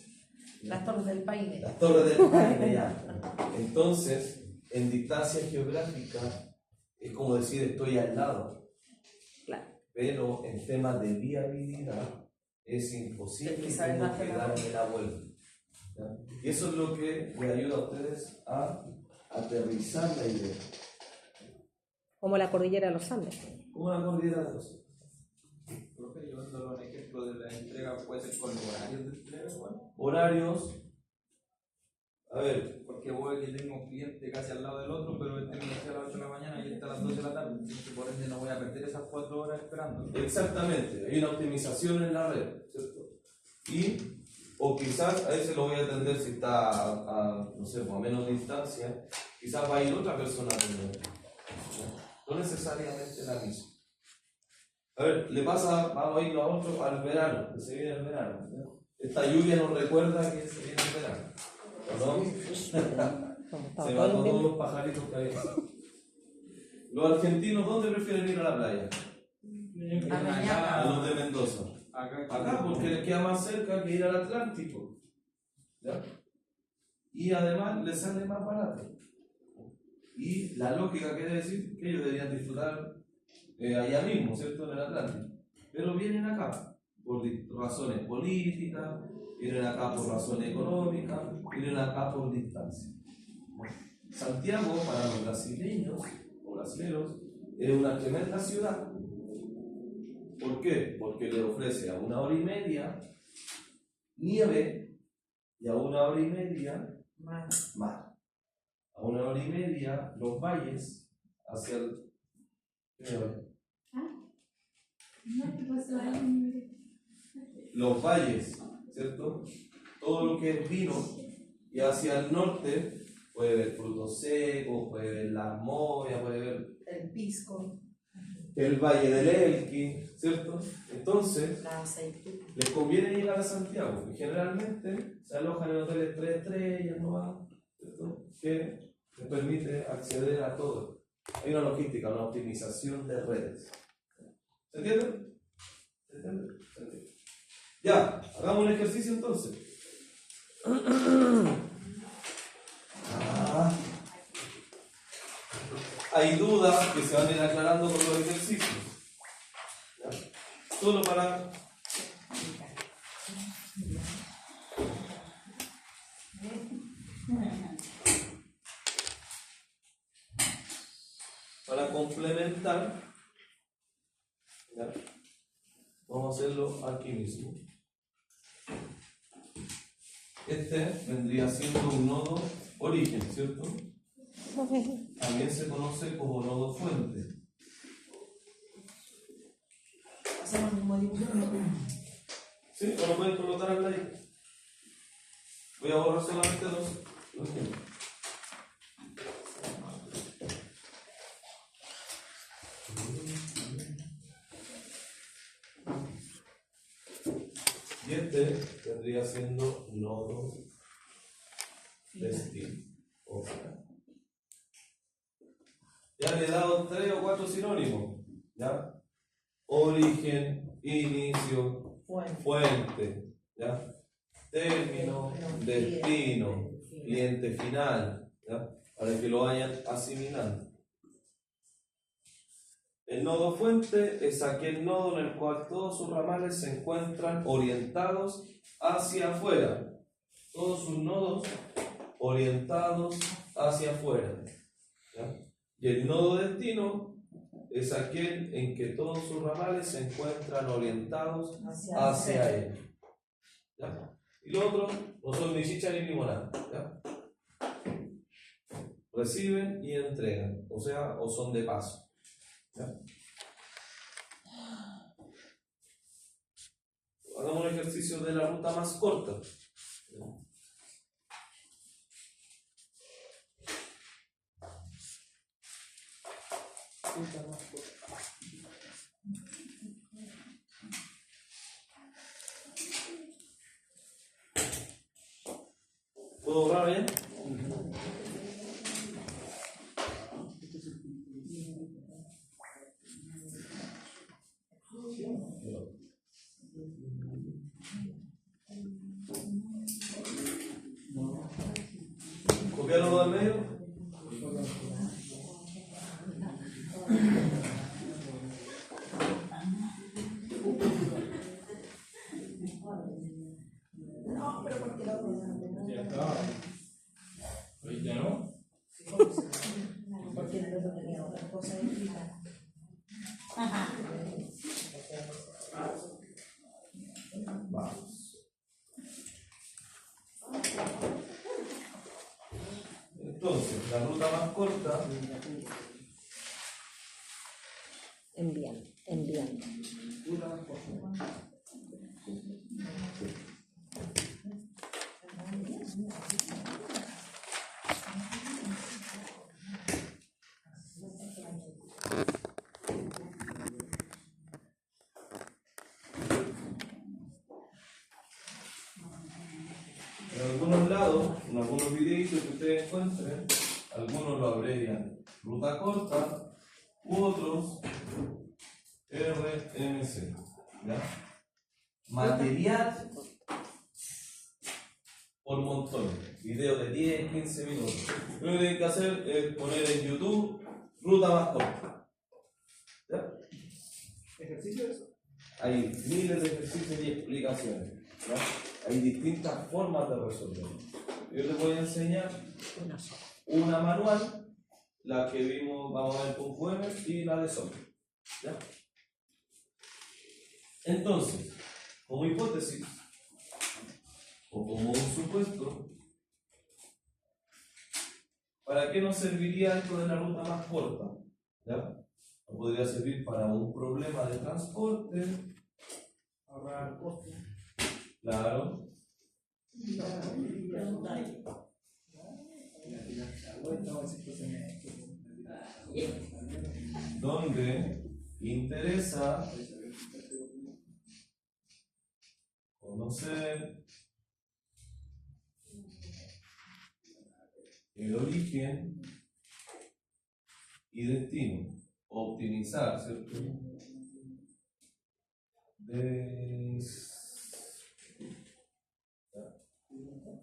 Las torres del Paine. Las torres del Paine, ya. Entonces, en distancia geográfica, es como decir estoy al lado. Claro. Pero en temas de viabilidad, es imposible que saber tengo más que que la darme la vuelta. ¿Ya? Y eso es lo que le ayuda a ustedes a aterrizar la idea. Como la cordillera de los Andes. Como una cordillera de los. Profe, llevándolo al ejemplo de la entrega, puede ser con horarios de entrega, igual. Horarios. A ver, Porque voy que tengo un cliente casi al lado del otro, pero este me decía a las 8 de la mañana y este a las 12 de la tarde. Entonces, por ende, no voy a perder esas 4 horas esperando. exactamente, hay una optimización en la red, ¿cierto? O quizás a ese lo voy a atender si está no sé, a menos distancia, quizás va a ir otra persona a atender. No necesariamente la misma. A ver, le pasa, vamos a ir a otro, al verano, que se viene el verano. ¿No? Esta lluvia nos recuerda que se viene el verano. ¿O no? Se van todos los pajaritos que hay. Los argentinos, ¿dónde prefieren ir a la playa? A los de Mendoza. Acá, porque les queda más cerca que ir al Atlántico. ¿Ya? Y además les sale más barato. Y la lógica quiere decir que ellos deberían disfrutar allá mismo, ¿cierto? En el Atlántico. Pero vienen acá por razones políticas, vienen acá por razones económicas, vienen acá por distancia. Santiago, para los brasileños o brasileros, es una tremenda ciudad. ¿Por qué? Porque le ofrece a 1 hora y media nieve, y a 1 hora y media Más. mar. A 1 hora y media los valles hacia el... No, ¿qué pasó ahí? Los valles, ¿cierto? Todo lo que es vino, y hacia el norte puede ver frutos secos, puede ver la movia, puede ver El pisco, el valle del Elqui, ¿cierto? Entonces, la aceituna. les conviene llegar a Santiago, y generalmente se alojan en hoteles 3 estrellas, ¿no? ¿Cierto? Que les permite acceder a todo. Hay una logística, una optimización de redes. ¿Se entiende? ¿Se entiende? ¿Se entiende? Ya, hagamos un ejercicio entonces. Hay dudas que se van a ir aclarando con los ejercicios. ¿Ya? Solo para complementar, ¿ya? Vamos a hacerlo aquí mismo. Este vendría siendo un nodo origen, ¿cierto? También se conoce como nodo fuente. Hacemos el mismo dibujo. ¿Sí? ¿O lo pueden colocar al lado? Voy a borrar solamente los ejemplos. Y este vendría siendo nodo destino. O sea, ya le he dado 3 o 4 sinónimos. ¿Ya? Origen, inicio, fuente, ¿ya? Término, destino, cliente final, ¿ya? Para que lo vayan asimilando. El nodo fuente es aquel nodo en el cual todos sus ramales se encuentran orientados hacia afuera. Todos sus nodos orientados hacia afuera, ¿ya? Y el nodo destino es aquel en que todos sus ramales se encuentran orientados hacia él. ¿Ya? Y lo otro no son ni chicha ni limonada. ¿Ya? Reciben y entregan, o sea, o son de paso. ¿Ya? Hagamos un ejercicio de la ruta más corta. ¿Ya? ¿Puedo borrar bien? ¿Copiarlo al medio? Ya está. ¿Ya no? Porque el otro tenía otra cosa escrita. Vamos. Entonces, la ruta más corta Enviando. en algunos lados, en algunos videitos que ustedes encuentren, algunos lo abrevian ruta corta u otros RMC. ¿Ya? Material por montón, videos de 10, 15 minutos. Lo que tienen que hacer es poner en YouTube ruta más corta. ¿Ya? ¿Ejercicio eso? Hay miles de ejercicios y explicaciones. ¿Ya? Hay distintas formas de resolver. Yo les voy a enseñar una manual, la que vimos, vamos a ver con jueves, y la de sombra. ¿Ya? Entonces, como hipótesis, o como un supuesto, ¿para qué nos serviría esto de la ruta más corta? ¿Ya? No podría servir para un problema de transporte, Ahorrar costos. claro, donde interesa conocer el origen y destino, optimizar, ¿cierto?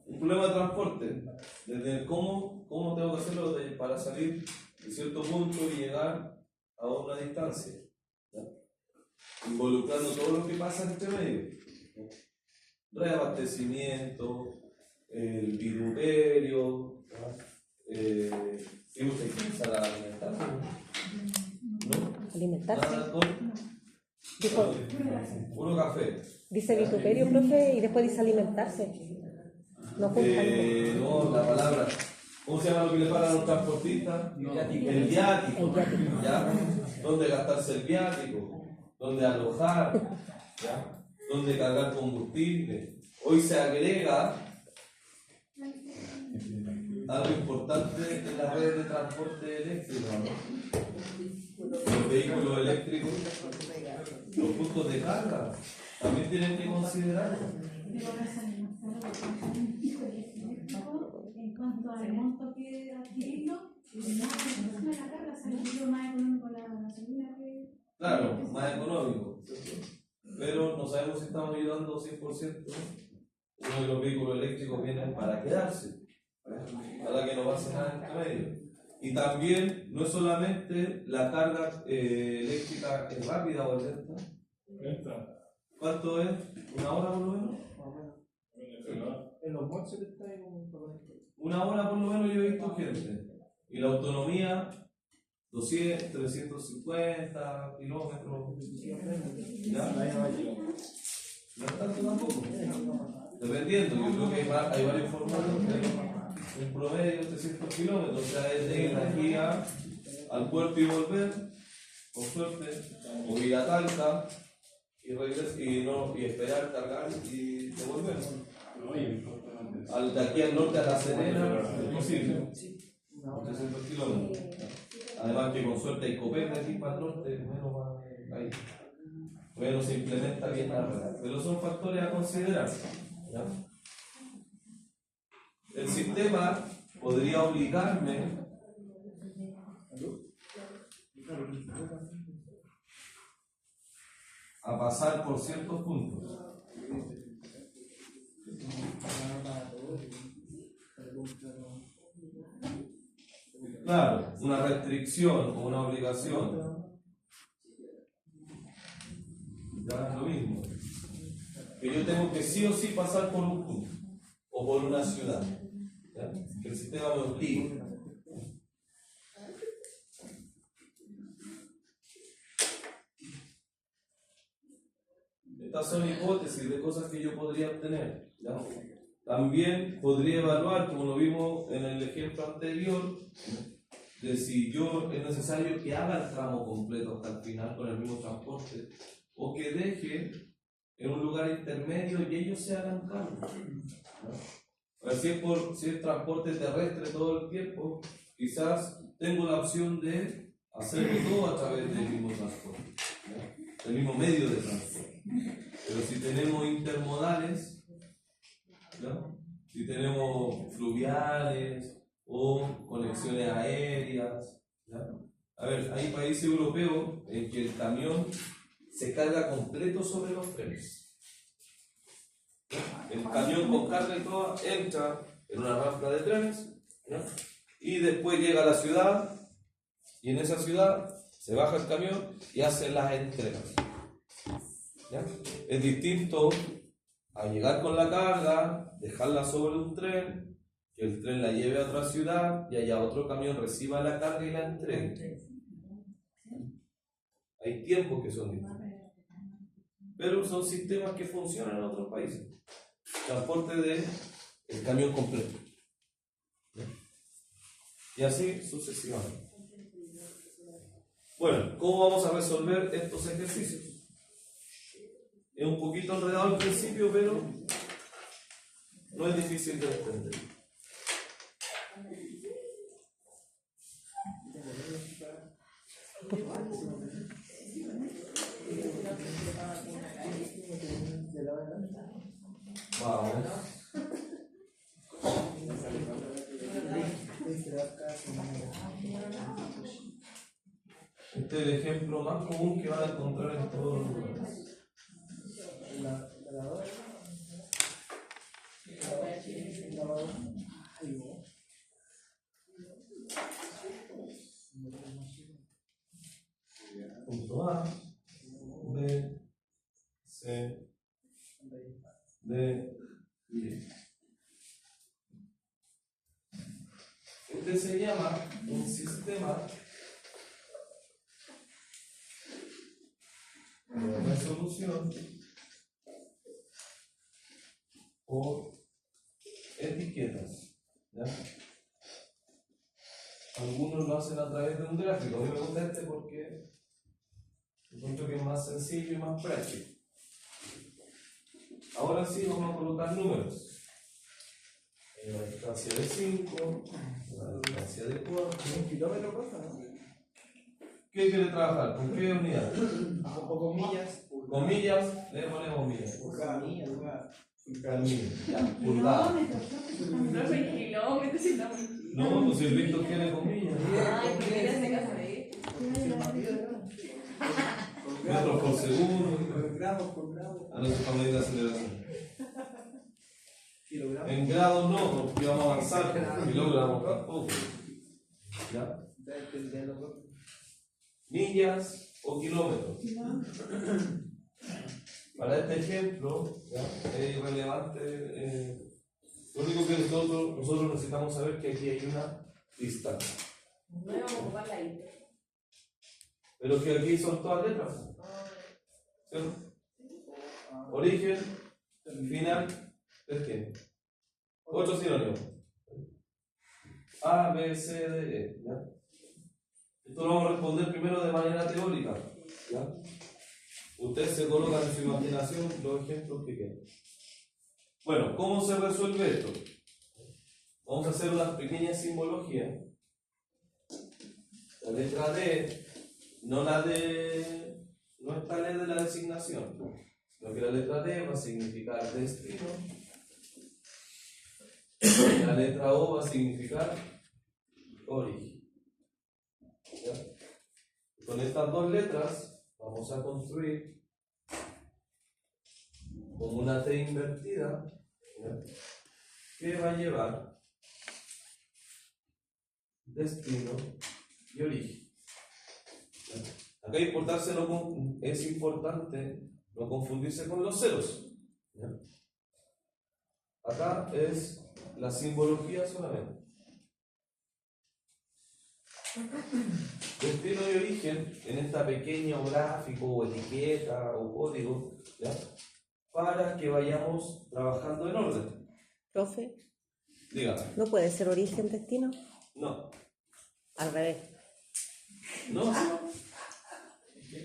Un problema de transporte, desde cómo tengo que hacerlo para salir de cierto punto y llegar a una distancia, ¿ya? Involucrando todo lo que pasa entre medio, ¿ya? Reabastecimiento, el vituperio, ¿y usted piensa la alimentación? ¿No? Alimentarse. Nada con Dijo, puro café. dice vituperio, profe, y después dice alimentarse. No junta. No, la palabra. ¿Cómo se llama lo que le pagan a los transportistas? El viático. ¿Ya? ¿Dónde gastarse el viático? ¿Dónde alojar? ¿Ya? ¿Dónde cargar combustible? Hoy se agrega algo importante en las redes de transporte eléctrico, ¿no? Los vehículos eléctricos, los puntos de carga, también tienen que considerarlo. En cuanto al monto que adquirirlo, la carga salió más económico la gasolina que... Claro, más económico, ¿cierto? Pero no sabemos si estamos ayudando 100%. Uno de los vehículos eléctricos vienen para quedarse, para que no pase nada entre medio. Y también no es solamente la carga eléctrica es rápida o lenta. ¿Cuánto es? ¿Una hora por lo menos? En los moches que está ahí como Una hora por lo menos yo he visto gente. Y la autonomía, 200, 350 kilómetros. ¿Ya? No es tanto tampoco. Dependiendo, yo creo que hay varios formatos que hay un promedio de 300 kilómetros. O sea, es de ir de aquí al puerto y volver, con suerte, o ir a Talca y regresar y esperar, cargar y devolver. De aquí al norte a La Serena es posible. 300 kilómetros. Además que con suerte hay copete aquí para el norte, menos va ahí. Bueno, se implementa bien la red. Pero son factores a considerar, ¿ya? El sistema podría obligarme a pasar por ciertos puntos. Claro, una restricción o una obligación. Ya es lo mismo. Que yo tengo que sí o sí pasar por un punto o por una ciudad. ¿Ya? Que el sistema me obligue. Estas son hipótesis de cosas que yo podría obtener, ¿ya? También podría evaluar, como lo vimos en el ejemplo anterior, de si yo es necesario que haga el tramo completo hasta el final con el mismo transporte o que deje en un lugar intermedio y ellos se hagan cargo, ¿no? Si es transporte terrestre todo el tiempo, quizás tengo la opción de hacerlo todo a través del mismo transporte, ¿no? Del mismo medio de transporte. Pero si tenemos intermodales, ¿no? Si tenemos fluviales o conexiones aéreas, ¿no? A ver, hay países europeos en que el camión se carga completo sobre los trenes. El camión con carga y todo entra en una rampa de trenes, ¿no? Y después llega a la ciudad y en esa ciudad se baja el camión y hace las entregas. ¿Ya? Es distinto a llegar con la carga, dejarla sobre un tren, que el tren la lleve a otra ciudad y allá otro camión reciba la carga y la entregue. Hay tiempos que son distintos, pero son sistemas que funcionan en otros países. transporte del camión completo. Y así sucesivamente. Bueno, ¿cómo vamos a resolver estos ejercicios? Es un poquito enredado al principio, pero no es difícil de entender. Vamos. Este es el ejemplo más común que van a encontrar en todos los lugares. Punto A, B, C, D, I. Este se llama un sistema de resolución por etiquetas. ¿Ya? Algunos lo hacen a través de un gráfico. A mí me gusta este porque encuentro que es más sencillo y más práctico. Ahora sí vamos a colocar números. La distancia de 5, la distancia de 4. ¿Un kilómetro cosa, no? ¿Qué quiere trabajar? ¿Con qué unidad? O con millas. Con millas, le ponemos millas. Por cada milla, Cada milla. Ya, pulgada. No en kilómetros, sino No, pues si el Víctor quiere con millas. ay, ¿por qué se casa ahí? Metros por segundo. Por grado, por grado. A nuestra familia de aceleración. Kilogramos. En grados no, porque vamos a avanzar. En kilogramos tampoco. ¿Ya? Millas o kilómetros. Para este ejemplo, ¿ya? Es irrelevante. Lo único que nosotros necesitamos saber es que aquí hay una distancia. No vamos a ocupar la I. Pero que aquí son todas letras. ¿Cierto? Origen, final, destino. 8 sinónimos. A, B, C, D, E. ¿Ya? Esto lo vamos a responder primero de manera teórica. ¿Ya? Ustedes se colocan en su imaginación los ejemplos que quieran. Bueno, ¿cómo se resuelve esto? Vamos a hacer una pequeña simbología. La letra D, no esta ley de la designación, sino que la letra D va a significar destino, la letra O va a significar origen. ¿Ya? Con estas dos letras vamos a construir como una T invertida, ¿ya? Que va a llevar destino y origen. Acá es importante no confundirse con los ceros. ¿Ya? Acá es la simbología solamente. Destino y origen en esta pequeña gráfico o etiqueta o código, ¿ya? Para que vayamos trabajando en orden. Profe, Dígame. ¿no puede ser origen destino? No. Al revés. No.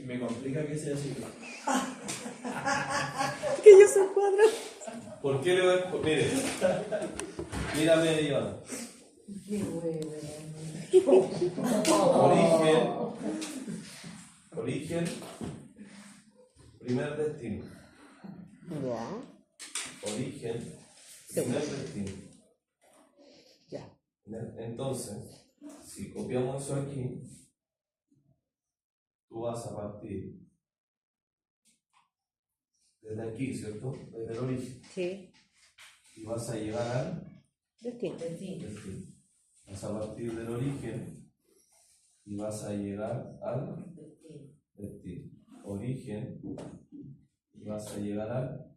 Me complica que sea así. Que yo soy cuadrado. ¿Por qué le voy a... Mire. Mírame, Iván. Origen, primer destino. Ya. Origen, primer destino. Ya. Entonces, si copiamos eso aquí, tú vas a partir desde aquí, ¿cierto? Desde el origen. Sí. Y vas a llegar al Destino. destino. Vas a partir del origen y vas a llegar al destino. Origen y vas a llegar al...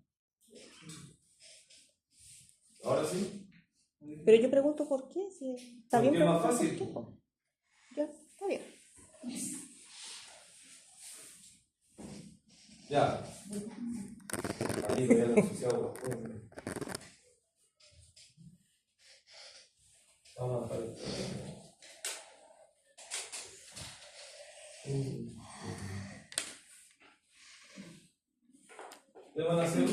¿Ahora sí? Pero yo pregunto por qué, si está Porque bien. es más preguntar fácil. por qué, po. Ya, está bien. Ya. Ahí me habían ensuciado. ustedes van a hacer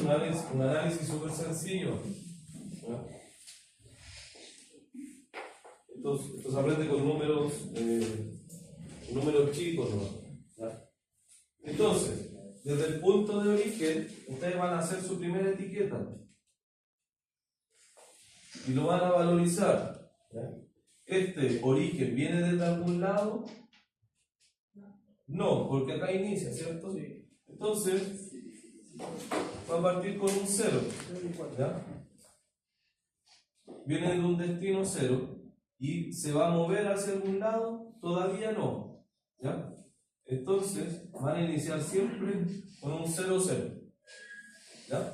un análisis súper sencillo. ¿Ya? Esto se aprende con números chicos, ¿no? ¿Ya? Entonces, desde el punto de origen, ustedes van a hacer su primera etiqueta y lo van a valorizar. ¿Ya? ¿Este origen viene desde algún lado? No, porque acá inicia, ¿cierto? Entonces, va a partir con un 0. ¿Ya? Viene de un destino 0 y se va a mover hacia algún lado, todavía no. ¿Ya? Entonces, van a iniciar siempre con un 0, 0. ¿Ya?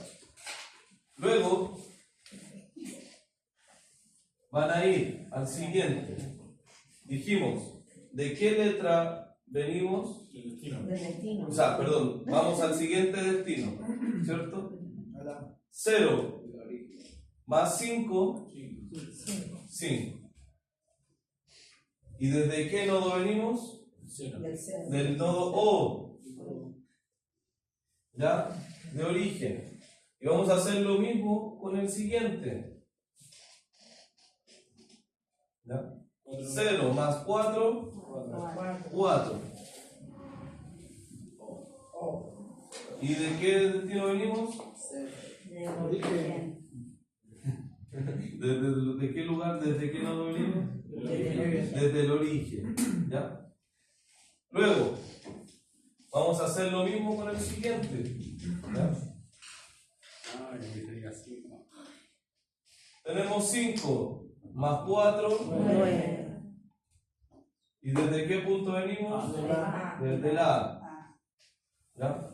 Luego, van a ir al siguiente. Dijimos, ¿de qué letra venimos? Del destino. O sea, perdón, vamos al siguiente destino, ¿cierto? 0 más 5, 5. ¿Y desde qué nodo venimos? Del cero. Del nodo O, ¿ya? De origen. Y vamos a hacer lo mismo con el siguiente. ¿Ya? 0 más 4, 4. ¿Y de qué destino venimos? Del origen. ¿De qué lugar? ¿Desde qué nodo venimos? Desde el origen. ¿Ya? Luego, vamos a hacer lo mismo con el siguiente. ¿Ya? Tenemos 5 más 4. 9. ¿Y desde qué punto venimos? Desde el A. ¿Ya?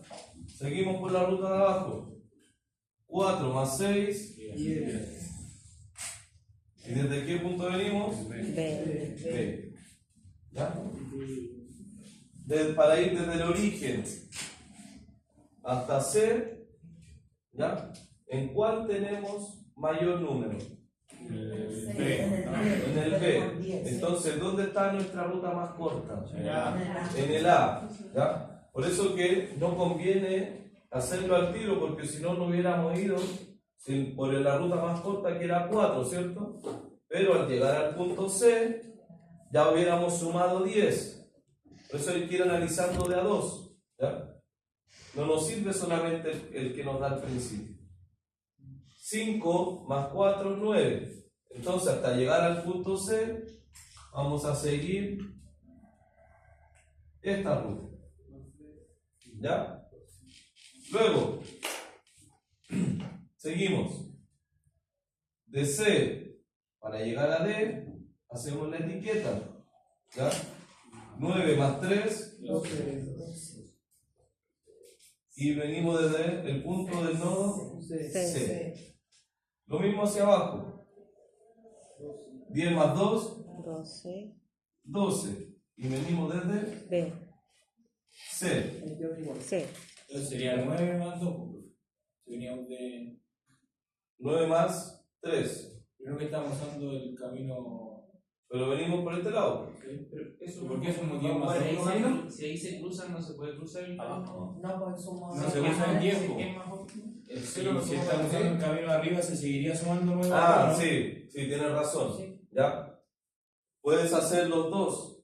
Seguimos por la ruta de abajo. 4 más 6. 10. ¿Y desde qué punto venimos? B. B. ¿Ya? Para ir desde el origen hasta C, ¿ya? ¿En cuál tenemos mayor número? En el B. Entonces, ¿dónde está nuestra ruta más corta? En el A. ¿Ya? Por eso que no conviene hacerlo al tiro, porque si no, no hubiéramos ido por la ruta más corta, que era 4, ¿cierto? Pero al llegar al punto C, ya hubiéramos sumado 10. Por eso hay que ir analizando de a 2. ¿Ya? No nos sirve solamente el que nos da al principio. 5 más 4, 9. Entonces, hasta llegar al punto C, vamos a seguir esta ruta. ¿Ya? Luego, seguimos. De C para llegar a D, hacemos la etiqueta. ¿Ya? 9 más 3. 12. Y venimos desde el punto del nodo C. C. Lo mismo hacia abajo. 10 más 2, 12. 12. Y venimos desde B. C. C. Entonces sería 9 más 2. Si veníamos de. 9 más 3. Creo que estamos usando el camino. Pero venimos por este lado. Eso, ¿por qué somos 10 más 2? Si ahí se cruzan, no se puede cruzar el camino. No, porque somos. No se usa el tiempo. Si estamos usando el camino de arriba, se seguiría sumando 9. Ah, sí, tienes razón. ¿Ya? Puedes hacer los dos.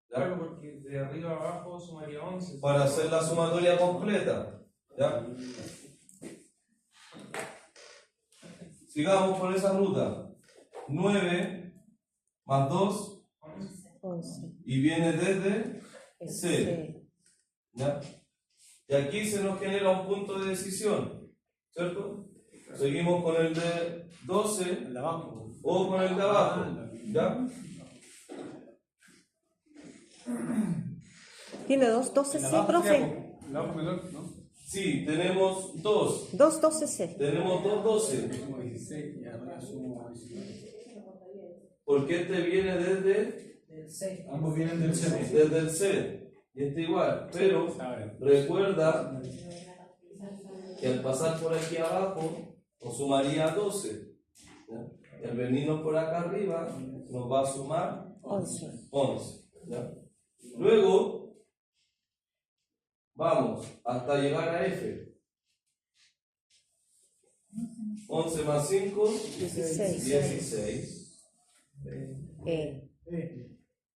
¿Ya? Claro, porque de arriba a abajo sumaría 11. Para hacer la sumatoria completa. ¿Ya? Sigamos por esa ruta. 9 más 2 11. y viene desde C. C. ¿Ya? Y aquí se nos genera un punto de decisión, ¿cierto? Seguimos con el de 12 El de abajo. o con el de abajo. ¿Ya? Tiene 12C, profe. El abajo menor, ¿no? Sí, tenemos 2. 12C. Tenemos 2 12. Porque este viene desde Del C. Ambos vienen del C. desde el C. Y este igual. Pero recuerda que al pasar por aquí abajo nos sumaría 12. ¿Ya? Y al venirnos por acá arriba nos va a sumar 11. 11. ¿Ya? Luego vamos hasta llegar a F. 11 más 5, 16. 16.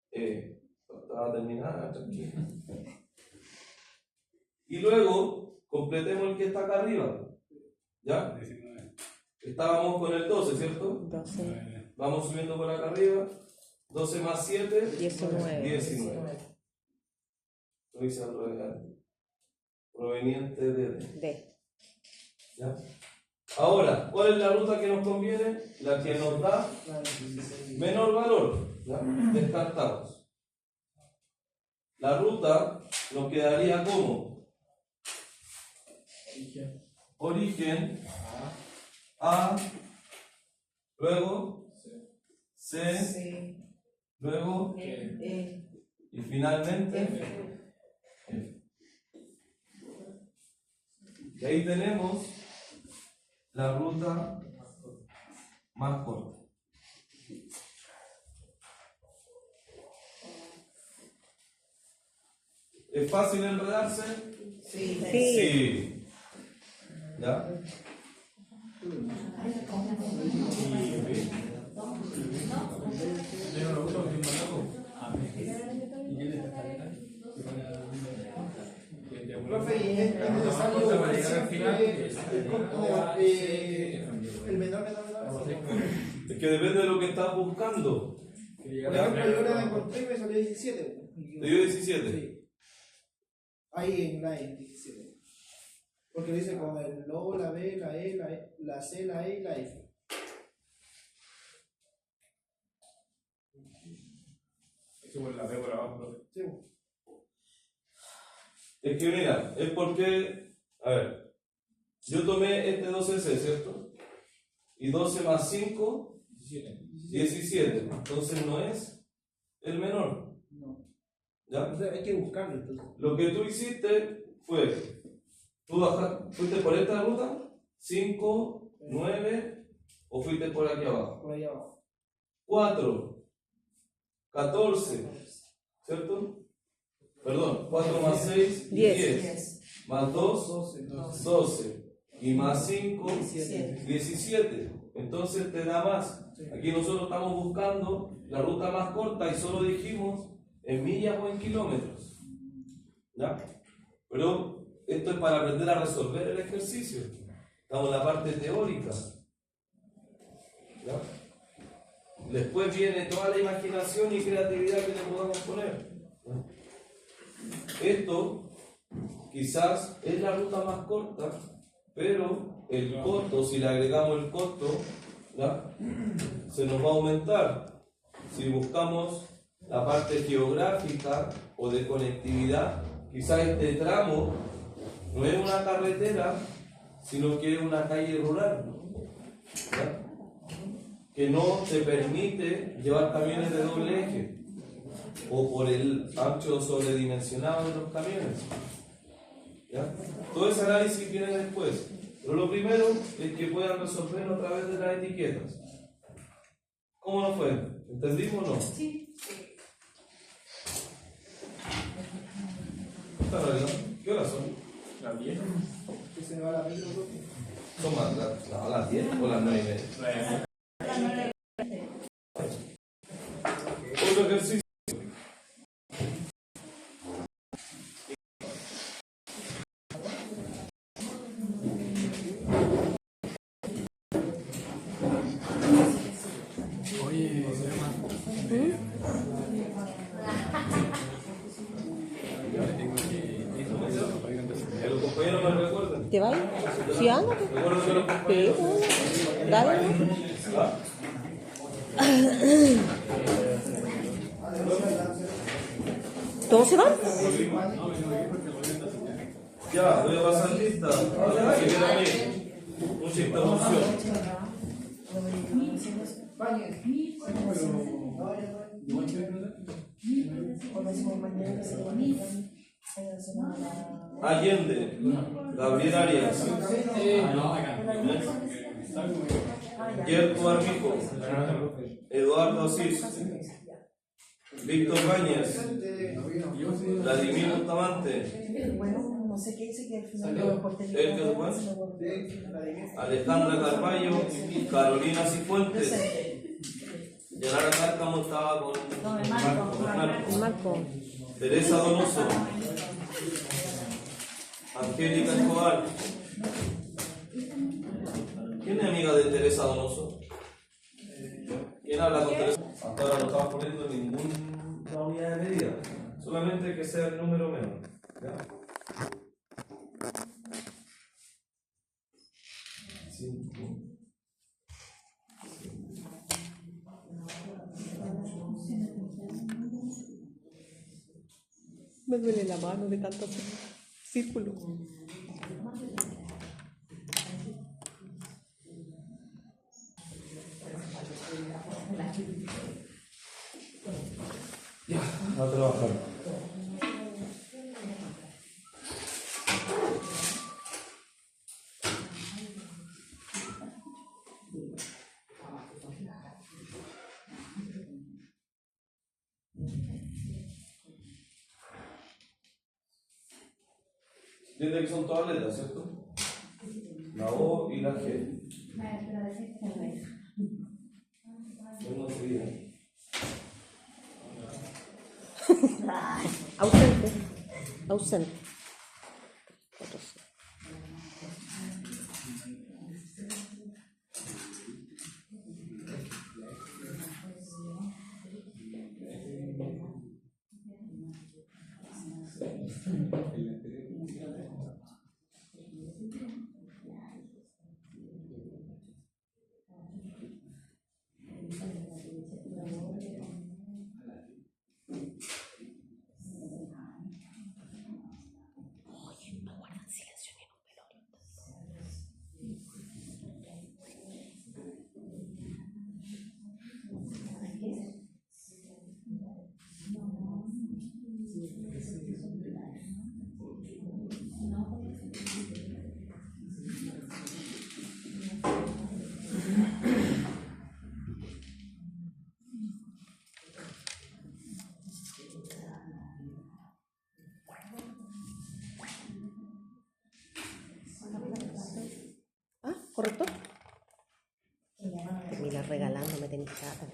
Estaba terminada, tranquilo. Y luego, completemos el que está acá arriba. ¿Ya? Estábamos con el 12, ¿cierto? 12, Vamos subiendo por acá arriba. 12 más 7, 19. 19. Lo hice al revés. Proveniente de D. D. ¿Ya? Ahora, ¿cuál es la ruta que nos conviene? La que nos da menor valor. ¿Ya? Descartamos. La ruta nos quedaría como origen A, luego C, luego y finalmente F. Y ahí tenemos la ruta más corta. ¿Es fácil enredarse? Sí. Sí. ¿Ya? Profe, ¿y es necesario el costo el menor? Es que depende de lo que estás buscando. Por ejemplo, yo la encontré y me salió 17. ¿Te dio 17? Sí. Ahí en la E, 17. Porque dice con el O, la B, la E, la C, la E y la F. Eso por la B por abajo, profe. Sí. Es que mira, es porque, a ver, yo tomé este 12C, ¿cierto? Y 12 más 5, 17. Entonces no es el menor. No. ¿Ya? Entonces hay que buscarlo entonces. Lo que tú hiciste fue, tú fuiste por esta ruta, 5, 9, o fuiste por aquí abajo. Por ahí abajo. 4, 14, ¿cierto? Perdón, 4 más 6, 10. Más 2, 12. Y más 5, 17. Entonces te da más. Aquí nosotros estamos buscando la ruta más corta y solo dijimos en millas o en kilómetros. ¿Ya? Pero esto es para aprender a resolver el ejercicio. Estamos en la parte teórica. ¿Ya? Después viene toda la imaginación y creatividad que le podamos poner. ¿Ya? Esto quizás es la ruta más corta, pero el costo, si le agregamos el costo, ¿ya? Se nos va a aumentar. Si buscamos la parte geográfica o de conectividad, quizás este tramo no es una carretera, sino que es una calle rural, ¿ya? Que no te permite llevar camiones de doble eje o por el ancho sobredimensionado de los camiones. ¿Ya? Todo ese análisis viene después, pero lo primero es que puedan resolverlo a través de las etiquetas. ¿Cómo nos fue? ¿Entendimos o no? Sí. ¿Está arreglado? ¿Qué horas son? Las 10. Que se va la micro. ¿Son más las 10 o las 9:30? Otro ejercicio. Que los compañeros me recuerden. ¿Te vas? Sí, ándate. Recuerden que los compañeros. Sí, dale. ¿Ah? ¿Todos se van? Ya, voy a pasar lista. Si quieren ahí, mucha interrupción. Allende, Gabriel Arias, Yerko Armijo, Eduardo Asís, Víctor Bañez, Vladimir Bustamante, Bueno, no sé qué dice que Sí, al final Salió. todo por ¿El que después? Sí, la de Alejandra Carballo, Carolina Cifuentes. Yanara Cárcamo estaba con Marco. Marco. Teresa Donoso. Angélica Escobar. ¿Quién es amiga de Teresa Donoso? ¿Quién habla con Teresa? Hasta ahora no estaba poniendo ninguna unidad de medida. Solamente que sea el número menor. ¿Ya? Cinco. Me duele la mano de tanto círculo. Ya, a trabajar. Entiende que son todas letras, ¿cierto? La O y la G. Uno sería. Ausente. Ausente. Otro sí. Ah, ¿correcto? Termina regalando, me tenéis chata.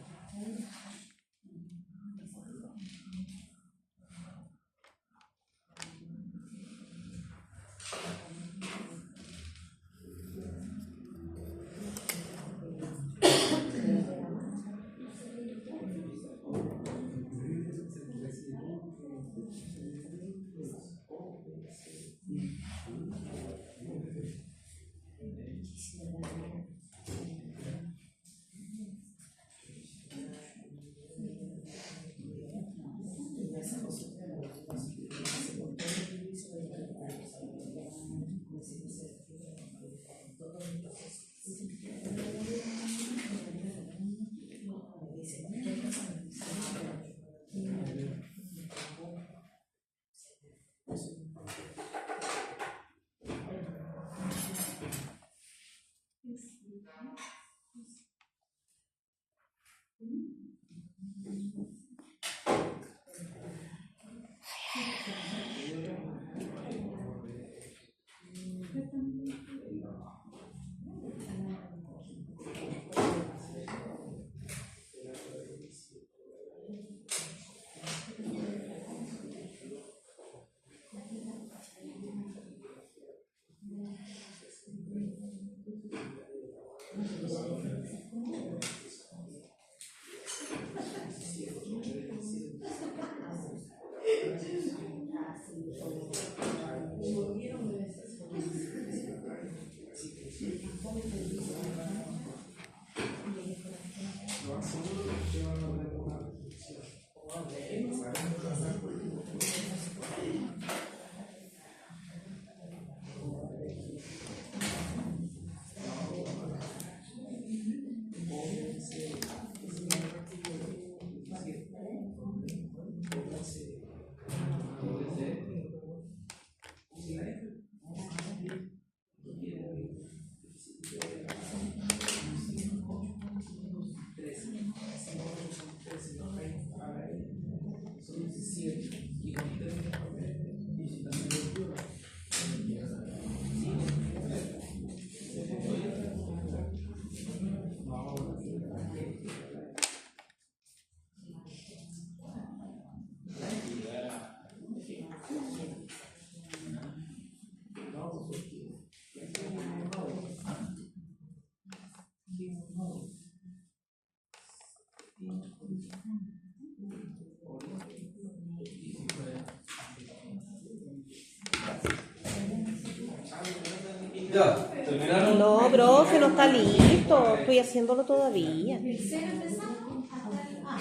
Ya, terminaron. No, profe, no está listo. Estoy haciéndolo todavía. Del cero empezamos hasta el A.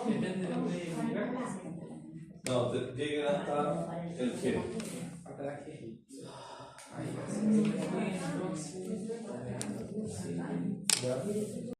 Depende de lo que diga. No, lleguen hasta el G. Hasta la G. ¿Ya?